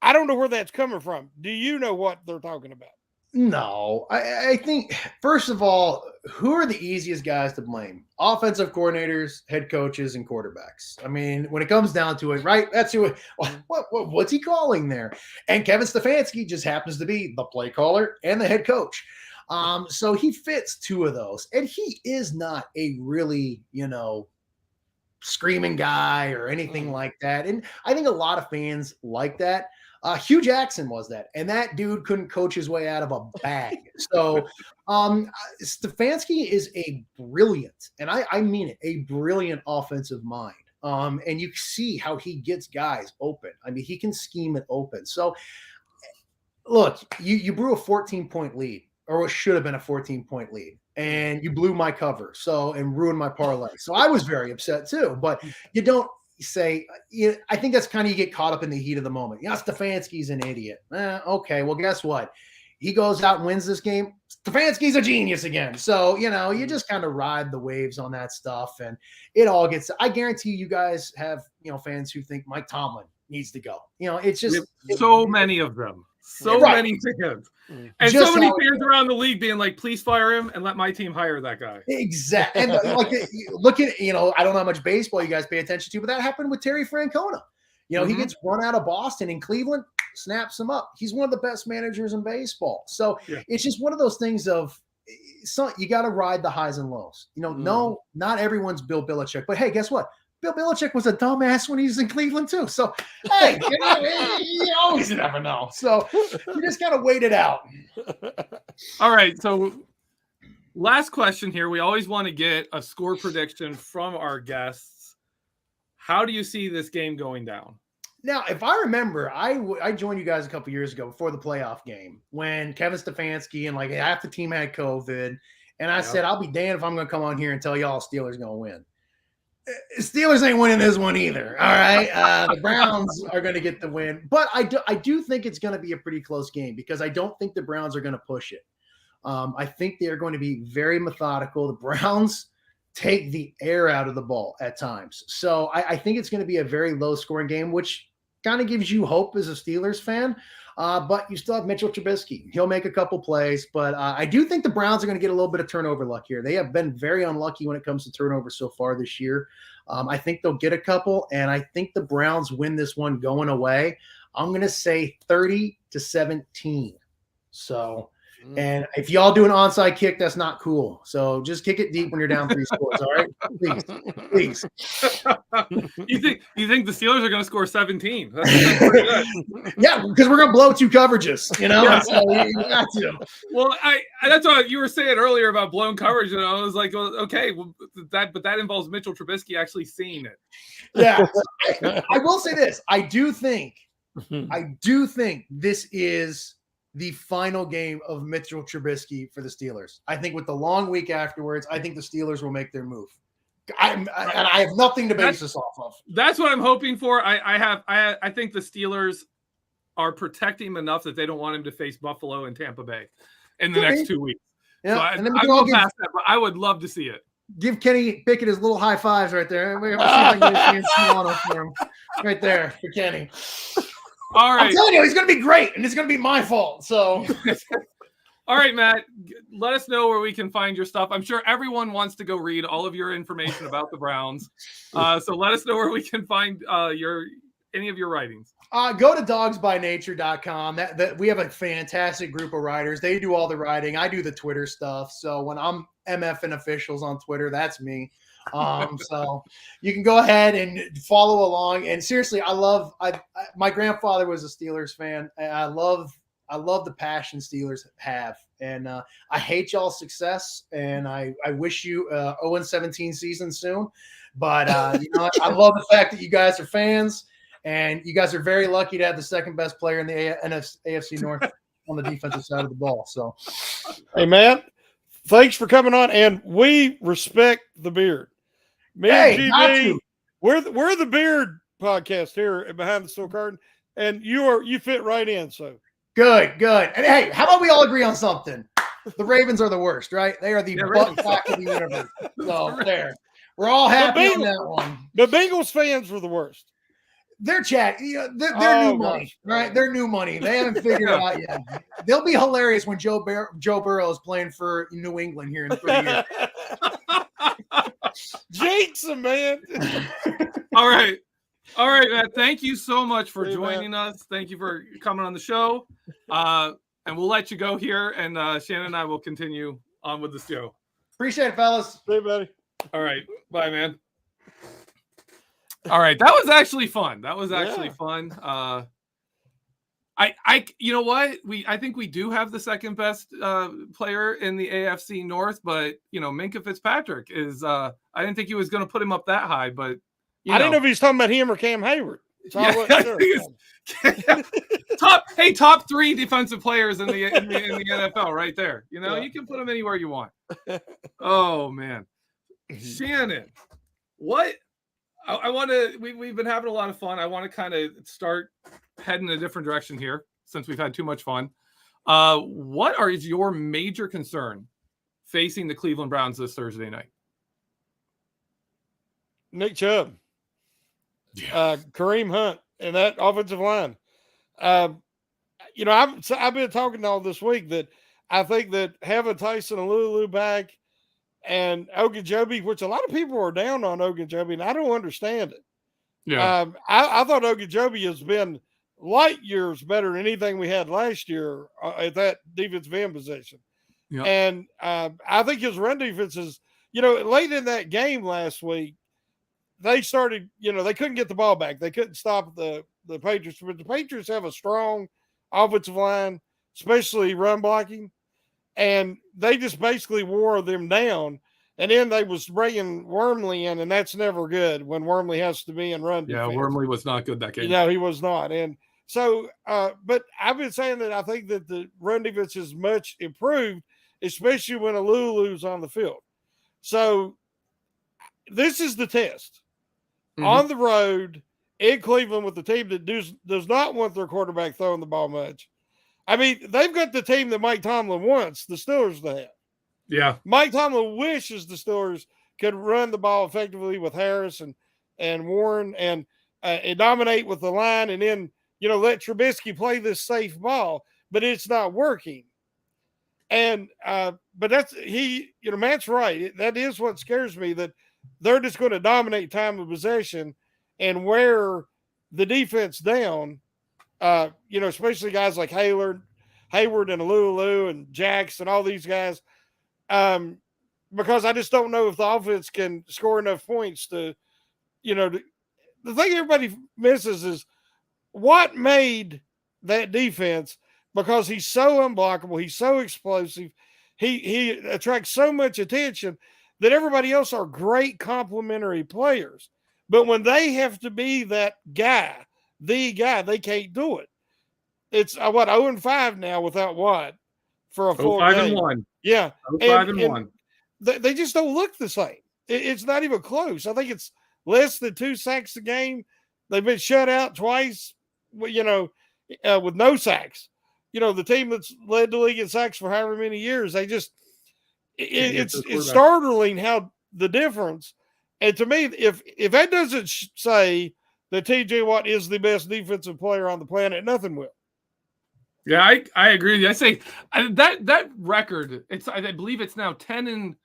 Speaker 2: I don't know where that's coming from. Do you know what they're talking about?
Speaker 3: No, I think, first of all, who are the easiest guys to blame? Offensive coordinators, head coaches, and quarterbacks. When it comes down to it, right? That's who. What's he calling there? And Kevin Stefanski just happens to be the play caller and the head coach. So he fits 2 of those, and he is not a really, screaming guy or anything like that. And I think a lot of fans like that. Hugh Jackson was that, and that dude couldn't coach his way out of a bag. So Stefanski is a brilliant, and I mean it, a brilliant offensive mind. And you see how he gets guys open. He can scheme it open. So look, you blew a 14-point lead, or what should have been a 14-point lead, and you blew my cover. And ruined my parlay. So I was very upset too, but you don't say, I think that's kind of, you get caught up in the heat of the moment. Stefanski's an idiot. Okay, well, guess what? He goes out and wins this game. Stefanski's a genius again. So, you just kind of ride the waves on that stuff, and it all gets, I guarantee you guys have, fans who think Mike Tomlin needs to go. It's just
Speaker 1: many of them. Many fans. And
Speaker 3: just
Speaker 1: so many fans around the league being like, please fire him and let my team hire that guy.
Speaker 3: Exactly. And look at, I don't know how much baseball you guys pay attention to, but that happened with Terry Francona. He gets run out of Boston, and Cleveland snaps him up. He's one of the best managers in baseball. So it's just one of those things of, you got to ride the highs and lows. No, not everyone's Bill Belichick, but hey, guess what? Bill Belichick was a dumbass when he was in Cleveland too. So, hey, you always never know. So you just got to wait it out.
Speaker 1: All right. So last question here. We always want to get a score prediction from our guests. How do you see this game going down?
Speaker 3: Now, if I remember, I joined you guys a couple years ago before the playoff game when Kevin Stefanski and half the team had COVID. And I said, I'll be damned if I'm going to come on here and tell y'all Steelers going to win. Steelers ain't winning this one either. All right. The Browns are going to get the win, but I do think it's going to be a pretty close game, because I don't think the Browns are going to push it. I think they're going to be very methodical. The Browns take the air out of the ball at times. So I think it's going to be a very low scoring game, which kind of gives you hope as a Steelers fan. But you still have Mitchell Trubisky. He'll make a couple plays, but I do think the Browns are going to get a little bit of turnover luck here. They have been very unlucky when it comes to turnover so far this year. I think they'll get a couple, and I think the Browns win this one going away. I'm going to say 30-17. So, and if y'all do an onside kick, that's not cool. So just kick it deep when you're down 3 scores. All right, please.
Speaker 1: You think the Steelers are going to score 17? That's pretty good.
Speaker 3: Yeah, because we're going to blow 2 coverages. Yeah. So you got to.
Speaker 1: Well, that's what you were saying earlier about blown coverage, and I was like, well, okay, but that involves Mitchell Trubisky actually seeing it.
Speaker 3: Yeah, I will say this: I do think this is the final game of Mitchell Trubisky for the Steelers. I think with the long week afterwards, I think the Steelers will make their move. And I have nothing to base this off of.
Speaker 1: That's what I'm hoping for. I think the Steelers are protecting him enough that they don't want him to face Buffalo and Tampa Bay in the next 2 weeks.
Speaker 3: Yeah,
Speaker 1: so I'm going past that, but I would love to see it.
Speaker 3: Give Kenny Pickett his little high fives right there. We'll see if I can get a for him right there for Kenny.
Speaker 1: All right.
Speaker 3: I'm telling you, he's going to be great, and it's going to be my fault. So,
Speaker 1: all right, Matt, let us know where we can find your stuff. I'm sure everyone wants to go read all of your information about the Browns. So let us know where we can find any of your writings.
Speaker 3: Go to dogsbynature.com. That we have a fantastic group of writers. They do all the writing. I do the Twitter stuff. So when I'm MFing officials on Twitter, that's me. So you can go ahead and follow along. And seriously, my grandfather was a Steelers fan. And I love the passion Steelers have. And I hate y'all's success. And I wish you 0-17 season soon. But you know, I love the fact that you guys are fans. And you guys are very lucky to have the second best player in the AFC North on the defensive side of the ball. So,
Speaker 2: hey, man, thanks for coming on. And we respect the beard. Me and GB, we're the beard podcast here at Behind the Steel Curtain. And you fit right in. So
Speaker 3: good. And hey, how about we all agree on something? The Ravens are the worst, right? They are the butt crack of the universe. So there. We're all happy on that one.
Speaker 2: The Bengals fans were the worst.
Speaker 3: They're chat. They're new money, right? They're new money. They haven't figured it out yet. They'll be hilarious when Joe Burrow is playing for New England here in 3 years.
Speaker 2: Jinx him, man.
Speaker 1: All right, Matt. Thank you so much for joining us. Thank you for coming on the show. And we'll let you go here, and Shannon and I will continue on with the show.
Speaker 3: Appreciate it, fellas.
Speaker 2: Hey, buddy.
Speaker 1: All right, bye, man. All right, that was actually fun. Fun. You know what? I think we do have the second best player in the AFC North, but you know, Minkah Fitzpatrick is. I didn't think he was going to put him up that high, but
Speaker 2: I didn't know if he was talking about him or Cam Hayward. So
Speaker 1: top 3 defensive players in the NFL, right there. You know, you can put them anywhere you want. Oh man, Shannon, what? I want to. We've been having a lot of fun. I want to kind of start heading in a different direction here since we've had too much fun. What is your major concern facing the Cleveland Browns this Thursday night?
Speaker 2: Nick Chubb, Kareem Hunt, and that offensive line. You know, I've been talking all this week that I think that having Tyson Alualu back. And Ogunjobi, which a lot of people are down on Ogunjobi, and I don't understand it.
Speaker 1: Yeah,
Speaker 2: I thought Ogunjobi has been light years better than anything we had last year at that defensive end position.
Speaker 1: Yeah.
Speaker 2: And I think his run defense is, you know, late in that game last week, they started, you know, they couldn't get the ball back. They couldn't stop the Patriots, but the Patriots have a strong offensive line, especially run blocking. And they just basically wore them down. And then they was bringing Wormley in, and that's never good when Wormley has to be in run defense.
Speaker 1: Yeah, Wormley was not good that game.
Speaker 2: No, he was not. And so, but I've been saying that I think that the run defense is much improved, especially when Alulu's on the field. So this is the test. On the road in Cleveland with the team that does not want their quarterback throwing the ball much. I mean, they've got the team that Mike Tomlin wants the Steelers to have.
Speaker 1: Yeah.
Speaker 2: Mike Tomlin wishes the Steelers could run the ball effectively with Harris and Warren and dominate with the line and then, you know, let Trubisky play this safe ball, but it's not working. And, but Matt's right. That is what scares me, that they're just going to dominate time of possession and wear the defense down. You know, especially guys like Hayward and Alulu and Jackson, all these guys, because I just don't know if the offense can score enough points to, you know, the thing everybody misses is what made that defense, because he's so unblockable, he's so explosive, he attracts so much attention that everybody else are great complementary players. But when they have to be that guy, they can't do it. It's 0-5 now without Watt for a full
Speaker 1: 5-1.
Speaker 2: Yeah,
Speaker 1: 5-1.
Speaker 2: They just don't look the same. It's not even close. I think it's less than 2 sacks a game. They've been shut out twice, you know, with no sacks. You know, the team that's led the league in sacks for however many years, they just it's startling how the difference. And to me, if that doesn't say that TJ Watt is the best defensive player on the planet, nothing will.
Speaker 1: Yeah, I agree with you. I say that record, I believe it's now 10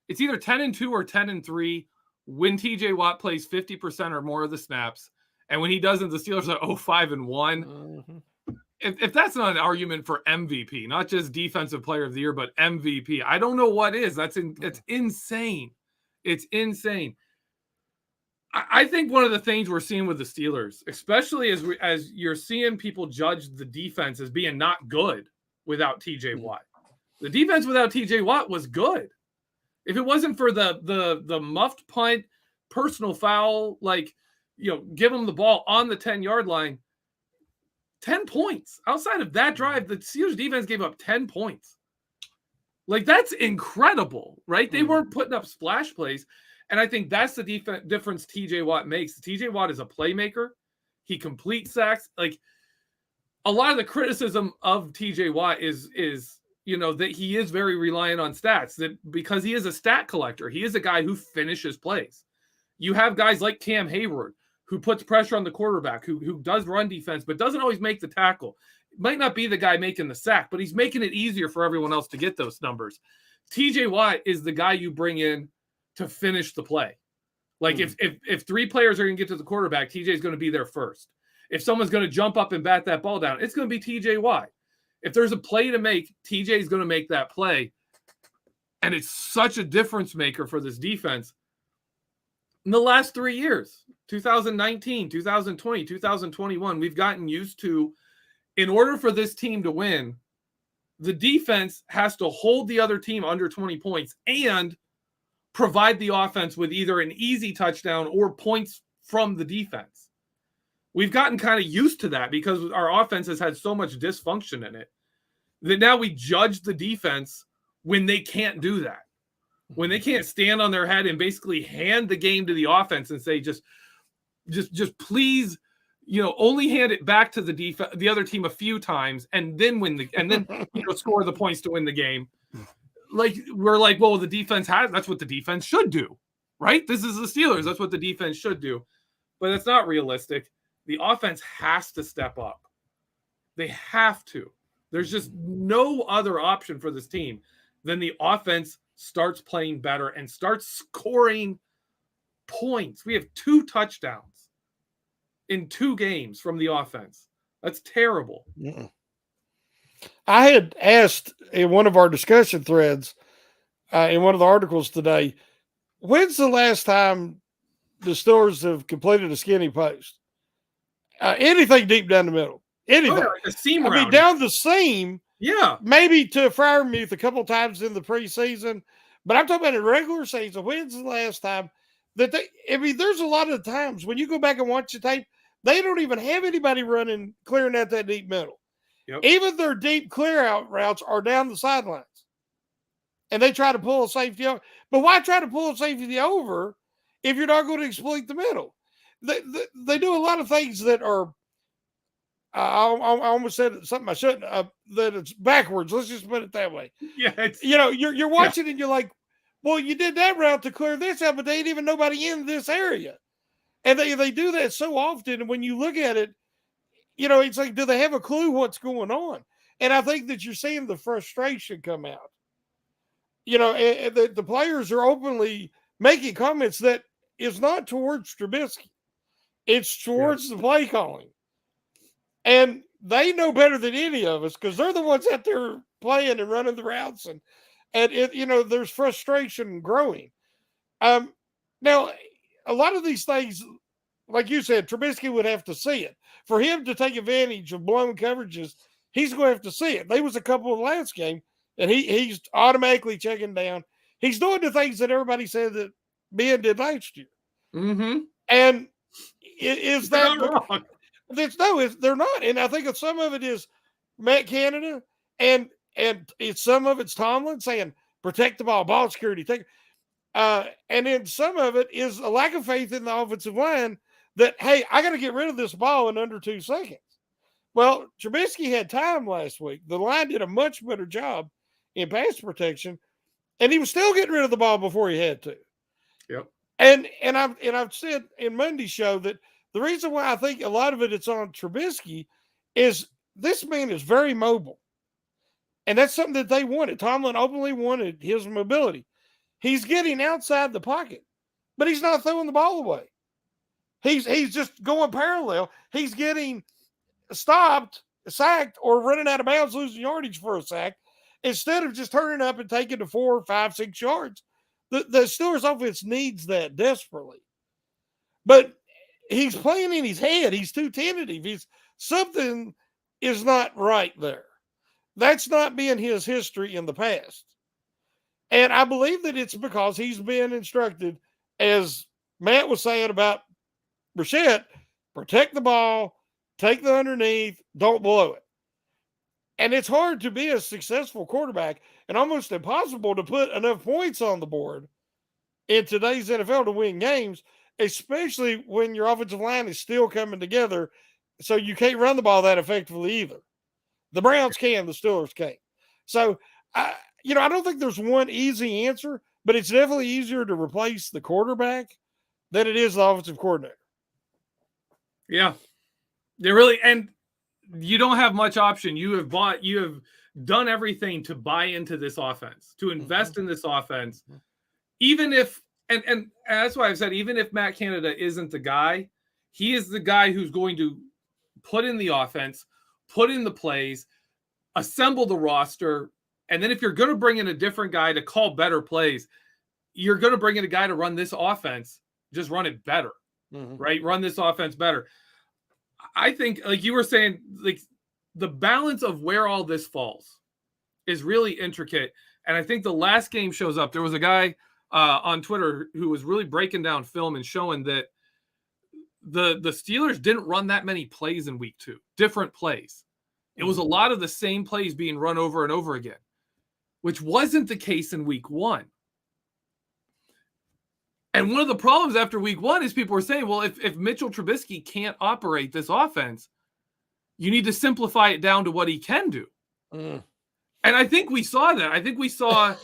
Speaker 1: it's either 10-2 or 10-3 when TJ Watt plays 50% or more of the snaps. And when he doesn't, the Steelers are 0-5-1.
Speaker 2: Mm-hmm.
Speaker 1: If that's not an argument for MVP, not just defensive player of the year, but MVP, I don't know what is. It's insane. It's insane. I think one of the things we're seeing with the Steelers, especially as you're seeing people judge the defense as being not good without TJ Watt. The defense without TJ Watt was good. If it wasn't for the muffed punt, personal foul, give them the ball on the 10-yard line, 10 points. Outside of that drive, the Steelers defense gave up 10 points. That's incredible, right? They weren't putting up splash plays. And I think that's the difference TJ Watt makes. TJ Watt is a playmaker. He completes sacks. A lot of the criticism of TJ Watt is that he is very reliant on stats, that because he is a stat collector. He is a guy who finishes plays. You have guys like Cam Hayward, who puts pressure on the quarterback, who does run defense, but doesn't always make the tackle. Might not be the guy making the sack, but he's making it easier for everyone else to get those numbers. TJ Watt is the guy you bring in to finish the play. If three players are going to get to the quarterback, TJ is going to be there first. If someone's going to jump up and bat that ball down, it's going to be TJ Watt. If there's a play to make, TJ is going to make that play. And it's such a difference maker for this defense. In the last 3 years, 2019, 2020, 2021, we've gotten used to, in order for this team to win, the defense has to hold the other team under 20 points and provide the offense with either an easy touchdown or points from the defense. We've gotten kind of used to that because our offense has had so much dysfunction in it that now we judge the defense when they can't do that. When they can't stand on their head and basically hand the game to the offense and say, just please, only hand it back to the other team a few times and then score the points to win the game. Well, the defense that's what the defense should do, right? This is the Steelers. That's what the defense should do. But it's not realistic. The offense has to step up. They have to. There's just no other option for this team than the offense starts playing better and starts scoring points. We have 2 touchdowns in 2 games from the offense. That's terrible.
Speaker 2: Yeah. I had asked in one of our discussion threads, in one of the articles today, when's the last time the Steelers have completed a skinny post? Anything deep down the middle. Anything.
Speaker 1: Oh, yeah, a seam route.
Speaker 2: Down the seam.
Speaker 1: Yeah.
Speaker 2: Maybe to Freiermuth a couple times in the preseason. But I'm talking about in regular season. When's the last time that there's a lot of times when you go back and watch the tape, they don't even have anybody clearing out that deep middle. Yep. Even their deep clear out routes are down the sidelines. And they try to pull a safety over. But why try to pull a safety over if you're not going to exploit the middle? They do a lot of things that are, I almost said something I shouldn't, that it's backwards. Let's just put it that way.
Speaker 1: Yeah.
Speaker 2: You're watching and you're like, well, you did that route to clear this out, but they ain't even nobody in this area. And they do that so often. And when you look at it, it's like, do they have a clue what's going on? And I think that you're seeing the frustration come out. The players are openly making comments that is not towards Trubisky. It's towards the play calling. And they know better than any of us because they're the ones out there playing and running the routes. And there's frustration growing. Now, a lot of these things, like you said, Trubisky would have to see it. For him to take advantage of blown coverages, he's going to have to see it. There was a couple of last game, and he's automatically checking down. He's doing the things that everybody said that Ben did last year.
Speaker 1: Mm-hmm.
Speaker 2: And is that
Speaker 1: wrong?
Speaker 2: They're not. And I think some of it is Matt Canada, and some of it's Tomlin saying, protect the ball security. And then some of it is a lack of faith in the offensive line that, hey, I got to get rid of this ball in under 2 seconds. Well, Trubisky had time last week. The line did a much better job in pass protection, and he was still getting rid of the ball before he had to.
Speaker 1: Yep.
Speaker 2: And I've said in Monday's show that the reason why I think a lot of it's on Trubisky is this man is very mobile. And that's something that they wanted. Tomlin openly wanted his mobility. He's getting outside the pocket, but he's not throwing the ball away. He's just going parallel. He's getting stopped, sacked, or running out of bounds, losing yardage for a sack, instead of just turning up and taking the 4, 5, 6 yards. The Steelers offense needs that desperately. But he's playing in his head. He's too tentative. Something is not right there. That's not been his history in the past. And I believe that it's because he's been instructed, as Matt was saying about Brissett, protect the ball, take the underneath, don't blow it. And it's hard to be a successful quarterback and almost impossible to put enough points on the board in today's NFL to win games, especially when your offensive line is still coming together. So you can't run the ball that effectively either. The Browns can, the Steelers can't. So, I don't think there's one easy answer, but it's definitely easier to replace the quarterback than it is the offensive coordinator.
Speaker 1: Yeah. They really, and you don't have much option. You have done everything to buy into this offense, to invest in this offense. Even if, and that's why I've said, even if Matt Canada isn't the guy, he is the guy who's going to put in the offense, put in the plays, assemble the roster. And then if you're going to bring in a different guy to call better plays, you're going to bring in a guy to run this offense, just run it better, right? Run this offense better. I think, like you were saying, like the balance of where all this falls is really intricate. And I think the last game shows up. There was a guy on Twitter who was really breaking down film and showing that the Steelers didn't run that many plays in week 2, different plays. It was a lot of the same plays being run over and over again, which wasn't the case in week 1. And one of the problems after week 1 is people were saying, well, if Mitchell Trubisky can't operate this offense, you need to simplify it down to what he can do. And I think we saw that. I think we saw,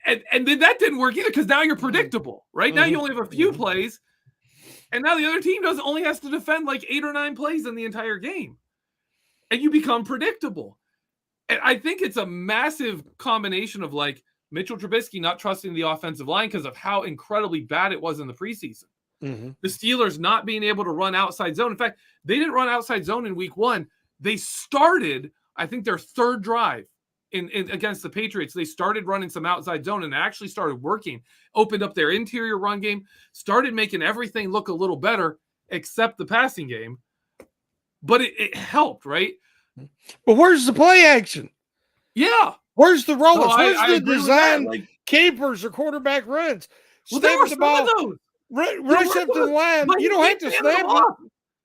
Speaker 1: and then that didn't work either, because now you're predictable, right? Now you only have a few plays, and now the other team only has to defend like 8 or 9 plays in the entire game. And you become predictable. And I think it's a massive combination of like Mitchell Trubisky not trusting the offensive line because of how incredibly bad it was in the preseason. The Steelers not being able to run outside zone. In fact, they didn't run outside zone in week 1. They started, I think, their 3rd drive in against the Patriots. They started running some outside zone and actually started working, opened up their interior run game, started making everything look a little better except the passing game. But it helped, right?
Speaker 2: But where's the play action?
Speaker 1: Yeah.
Speaker 2: Where's the roll?
Speaker 1: No,
Speaker 2: Where's the design keepers or quarterback runs?
Speaker 1: Well, there were some of those.
Speaker 2: Rush up to the line. You don't have to snap it.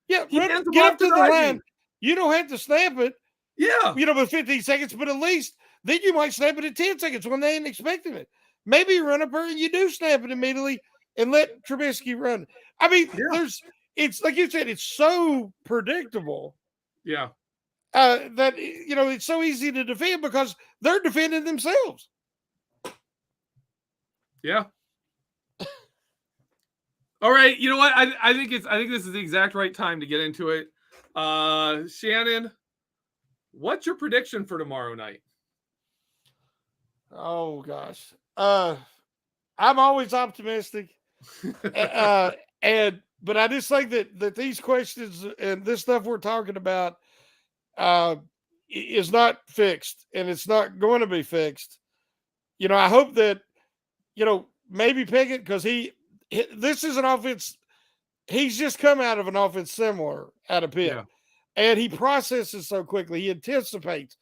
Speaker 2: Yeah, get up to the line. You don't have to snap it.
Speaker 1: Yeah.
Speaker 2: With 15 seconds, but at least then you might snap it at 10 seconds when they ain't expecting it. Maybe you run up there and you do snap it immediately and let Trubisky run. I mean, it's like you said, it's so predictable.
Speaker 1: Yeah.
Speaker 2: That it's so easy to defend because they're defending themselves.
Speaker 1: Yeah. All right. You know what? I think this is the exact right time to get into it. Shannon, what's your prediction for tomorrow night?
Speaker 2: Oh gosh. I'm always optimistic. But I just think that these questions and this stuff we're talking about is not fixed, and it's not going to be fixed. I hope that, maybe Pickett, because this is an offense, he's just come out of an offense similar out of Pitt, and he processes so quickly. He anticipates.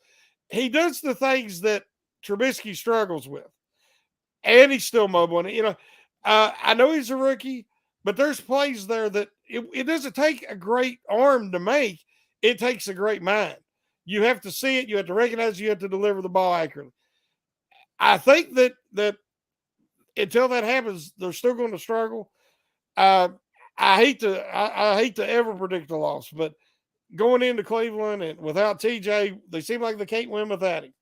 Speaker 2: He does the things that Trubisky struggles with, and he's still mobile. And, I know he's a rookie, but there's plays there that it doesn't take a great arm to make. It takes a great mind. You have to see it. You have to recognize. You have to deliver the ball accurately. I think that until that happens, they're still going to struggle. I hate to ever predict a loss, but going into Cleveland and without TJ, they seem like they can't win without him.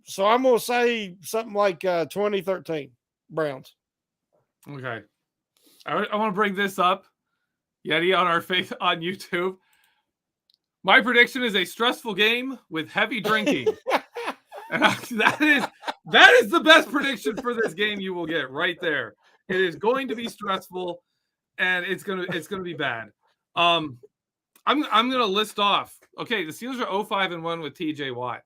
Speaker 2: So I'm going to say something like 2013 Browns.
Speaker 1: Okay. I want to bring this up, Yeti, on our face on YouTube. My prediction is a stressful game with heavy drinking. And that is the best prediction for this game you will get right there. It is going to be stressful. and it's gonna be bad. I'm gonna list off. Okay, the Steelers are 0-5-1 with TJ Watt.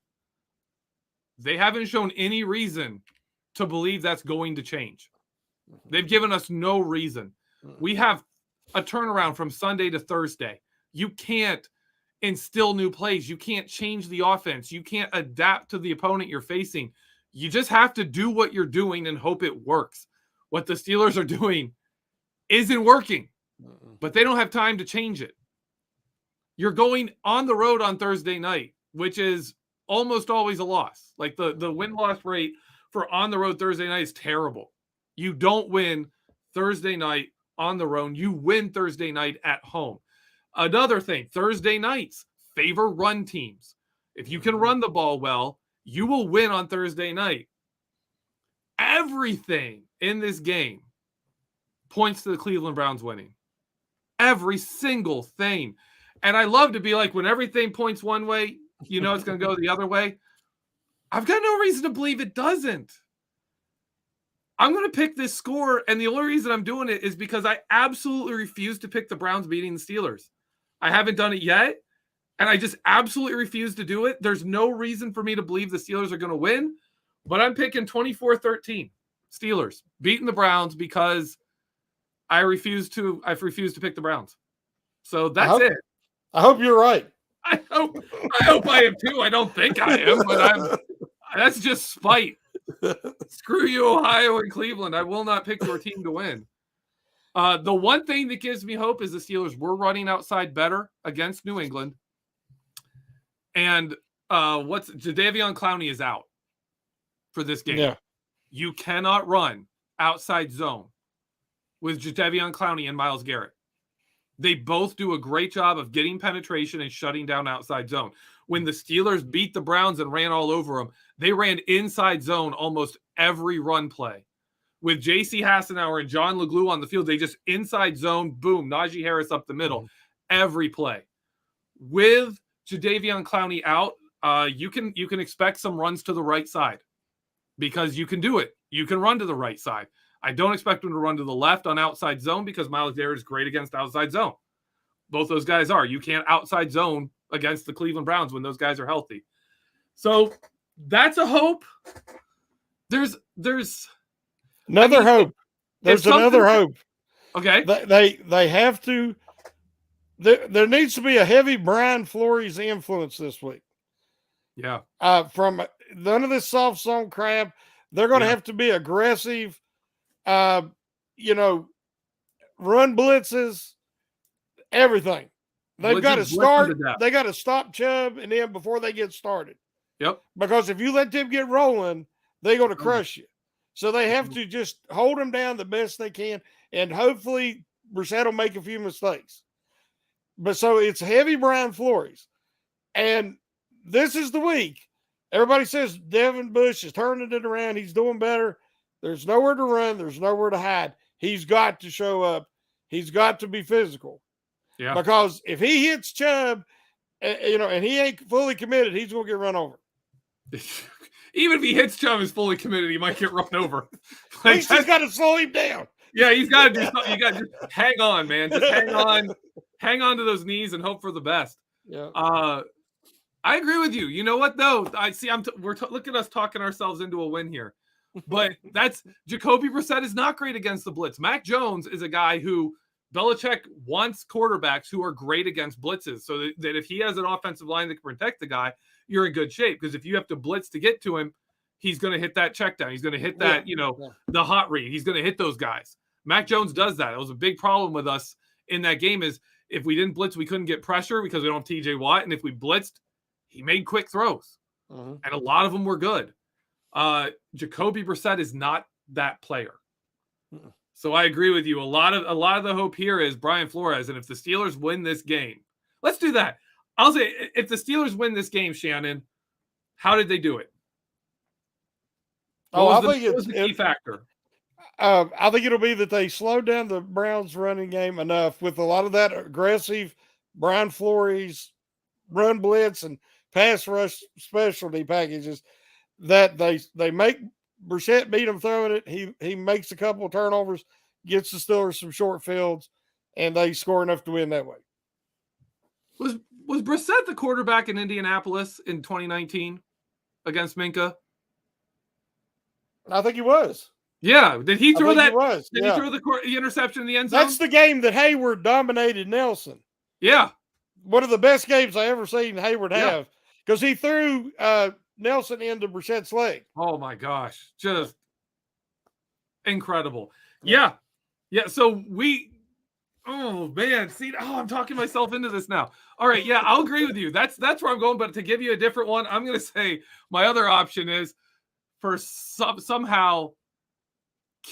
Speaker 1: They haven't shown any reason to believe that's going to change. They've given us no reason. We have a turnaround from Sunday to Thursday. You can't instill new plays. You can't change the offense. You can't adapt to the opponent you're facing. You just have to do what you're doing and hope it works. What the Steelers are doing isn't working, but they don't have time to change it. You're going on the road on Thursday night, which is almost always a loss. Like the win-loss rate for on the road Thursday night is terrible. You don't win Thursday night on the road. You win Thursday night at home. Another thing, Thursday nights favor run teams. If you can run the ball well, you will win on Thursday night. Everything in this game points to the Cleveland Browns winning. Every single thing. And I love to be like, when everything points one way, you know it's going to go the other way. I've got no reason to believe it doesn't. I'm going to pick this score, and the only reason I'm doing it is because I absolutely refuse to pick the Browns beating the Steelers. I haven't done it yet, and I just absolutely refuse to do it. There's no reason for me to believe the Steelers are going to win, but I'm picking 24-13 Steelers beating the Browns because I've refused to pick the Browns. So that's it.
Speaker 2: I hope you're right.
Speaker 1: I hope I am too. I don't think I am, but that's just spite. Screw you, Ohio and Cleveland. I will not pick your team to win. The one thing that gives me hope is the Steelers were running outside better against New England. And Jadeveon Clowney is out for this game.
Speaker 2: Yeah.
Speaker 1: You cannot run outside zone with Jadeveon Clowney and Myles Garrett. They both do a great job of getting penetration and shutting down outside zone. When the Steelers beat the Browns and ran all over them, they ran inside zone almost every run play. With J.C. Hassenauer and John LeGlue on the field, they just inside zone, boom, Najee Harris up the middle, every play. With Jadeveon Clowney out, you can expect some runs to the right side because you can do it. You can run to the right side. I don't expect him to run to the left on outside zone because Myles Garrett is great against outside zone. Both those guys are. You can't outside zone against the Cleveland Browns when those guys are healthy. So that's a hope. There's
Speaker 2: another hope. There's another hope.
Speaker 1: Okay.
Speaker 2: They have to. There needs to be a heavy Brian Flores influence this week.
Speaker 1: Yeah.
Speaker 2: From none of this soft zone crap. They're going to have to be aggressive. Run blitzes, everything. They've got to start. They got to stop Chubb and them before they get started.
Speaker 1: Yep.
Speaker 2: Because if you let them get rolling, they're going to crush you. So they have to just hold them down the best they can, and hopefully Brissett will make a few mistakes. But so it's heavy Brian Flores, and this is the week. Everybody says Devin Bush is turning it around. He's doing better. There's nowhere to run. There's nowhere to hide. He's got to show up. He's got to be physical.
Speaker 1: Yeah.
Speaker 2: Because if he hits Chubb, and he ain't fully committed, he's going to get run over.
Speaker 1: Even if he hits Chubb is fully committed, he might get run over.
Speaker 2: Like, he's got to slow him down.
Speaker 1: Yeah, he's got to do something. You got to just hang on, man. Just hang on to those knees and hope for the best.
Speaker 2: Yeah.
Speaker 1: I agree with you. You know what though? Look at us talking ourselves into a win here. But that's Jacoby Brissett is not great against the blitz. Mac Jones is a guy who Belichick wants quarterbacks who are great against blitzes, so that if he has an offensive line that can protect the guy, you're in good shape. Because if you have to blitz to get to him, he's going to hit that check down. He's going to hit that, the hot read. He's going to hit those guys. Mac Jones does that. It was a big problem with us in that game is if we didn't blitz, we couldn't get pressure because we don't have TJ Watt. And if we blitzed, he made quick throws. And a lot of them were good. Jacoby Brissett is not that player. So I agree with you. A lot of the hope here is Brian Flores. And if the Steelers win this game, let's do that. I'll say if the Steelers win this game, Shannon, how did they do it? What was the key factor?
Speaker 2: I think it'll be that they slowed down the Browns running game enough with a lot of that aggressive Brian Flores run blitz and pass rush specialty packages that they make Brissett beat him throwing it. He makes a couple of turnovers, gets the Steelers some short fields, and they score enough to win that way.
Speaker 1: Was Brissett the quarterback in Indianapolis in 2019 against Minka?
Speaker 2: I think he was.
Speaker 1: Yeah. Did he throw that? Did
Speaker 2: yeah.
Speaker 1: he throw the interception in the end zone?
Speaker 2: That's the game that Hayward dominated Nelson.
Speaker 1: Yeah.
Speaker 2: One of the best games I ever seen Hayward have, because he threw Nelson into Brissett's leg.
Speaker 1: Oh my gosh. Just incredible. Yeah. So oh man, see, I'm talking myself into this now. All right, yeah, I'll agree with you. That's where I'm going. But to give you a different one, I'm going to say my other option is for somehow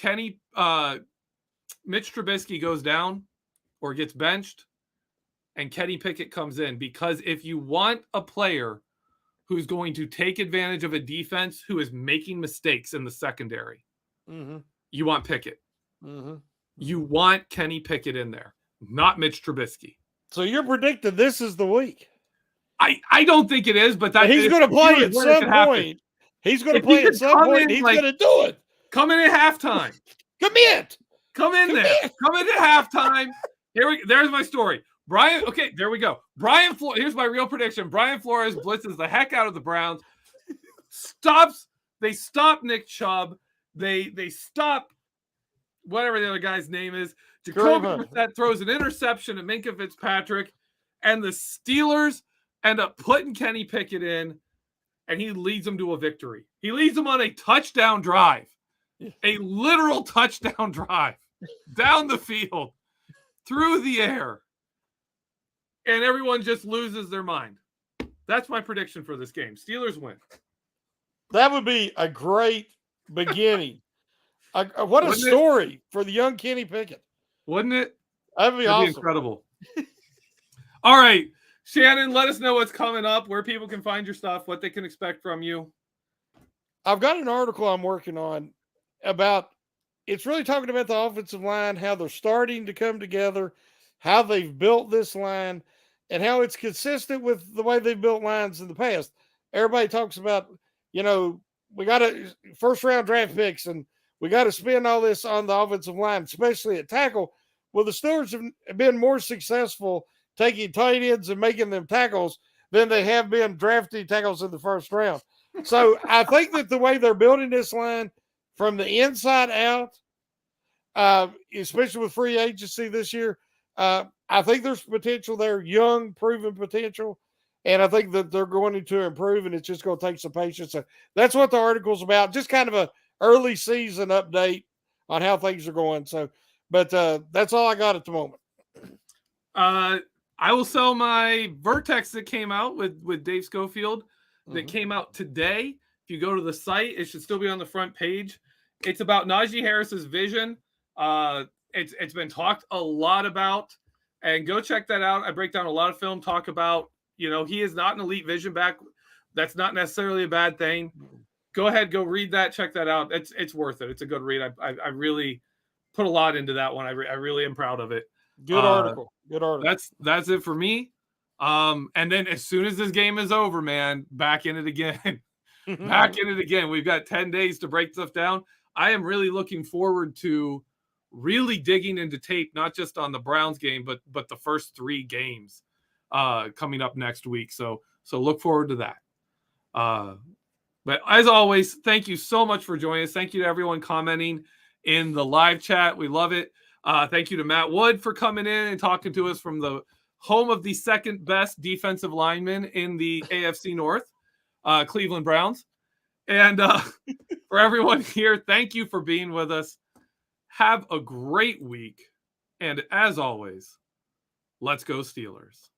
Speaker 1: Mitch Trubisky goes down or gets benched, and Kenny Pickett comes in, because if you want a player who's going to take advantage of a defense who is making mistakes in the secondary, you want Pickett. You want Kenny Pickett in there, not Mitch Trubisky.
Speaker 2: So you're predicting this is the week.
Speaker 1: I don't think it is, but
Speaker 2: he's going to play at some point. He's going to play at some point. He's going to do it.
Speaker 1: Come in at halftime.
Speaker 2: Commit.
Speaker 1: Come in there. Come in at halftime. There's my story. Okay, there we go. Here's my real prediction. Brian Flores blitzes the heck out of the Browns. They stop Nick Chubb. They stop whatever the other guy's name is. Jacoby Brissett throws an interception at Minkah Fitzpatrick, and the Steelers end up putting Kenny Pickett in, and he leads them to a victory. He leads them on a touchdown drive, a literal touchdown drive down the field, through the air, and everyone just loses their mind. That's my prediction for this game. Steelers win. That
Speaker 2: would be a great beginning. What a story for the young Kenny Pickett.
Speaker 1: Wouldn't it?
Speaker 2: That'd be awesome.
Speaker 1: Incredible. All right. Shannon, let us know what's coming up, where people can find your stuff, what they can expect from you.
Speaker 2: I've got an article I'm working on about, it's really talking about the offensive line, how they're starting to come together, how they've built this line, and how it's consistent with the way they've built lines in the past. Everybody talks about, we got first-round draft picks, and we got to spend all this on the offensive line, especially at tackle. Well, the Steelers have been more successful taking tight ends and making them tackles than they have been drafting tackles in the first round. So I think that the way they're building this line from the inside out, especially with free agency this year, I think there's potential there, young, proven potential. And I think that they're going to improve, and it's just going to take some patience. So that's what the article's about, just kind of a early season update on how things are going. So, but that's all I got at the moment.
Speaker 1: I will sell my Vertex that came out with Dave Schofield that came out today. If you go to the site, it should still be on the front page. It's about Najee Harris's vision. It's been talked a lot about, and go check that out. I break down a lot of film, talk about, he is not an elite vision back. That's not necessarily a bad thing. Go ahead, go read that, check that out. It's worth it. It's a good read. I really put a lot into that one. I really am proud of it.
Speaker 2: Good article. Good article.
Speaker 1: That's it for me. And then as soon as this game is over, man, back in it again. Back in it again. We've got 10 days to break stuff down. I am really looking forward to really digging into tape, not just on the Browns game, but the first 3 games coming up next week. So look forward to that. But as always, thank you so much for joining us. Thank you to everyone commenting in the live chat. We love it. Thank you to Matt Wood for coming in and talking to us from the home of the second best defensive lineman in the AFC North, Cleveland Browns. And for everyone here, thank you for being with us. Have a great week. And as always, let's go Steelers.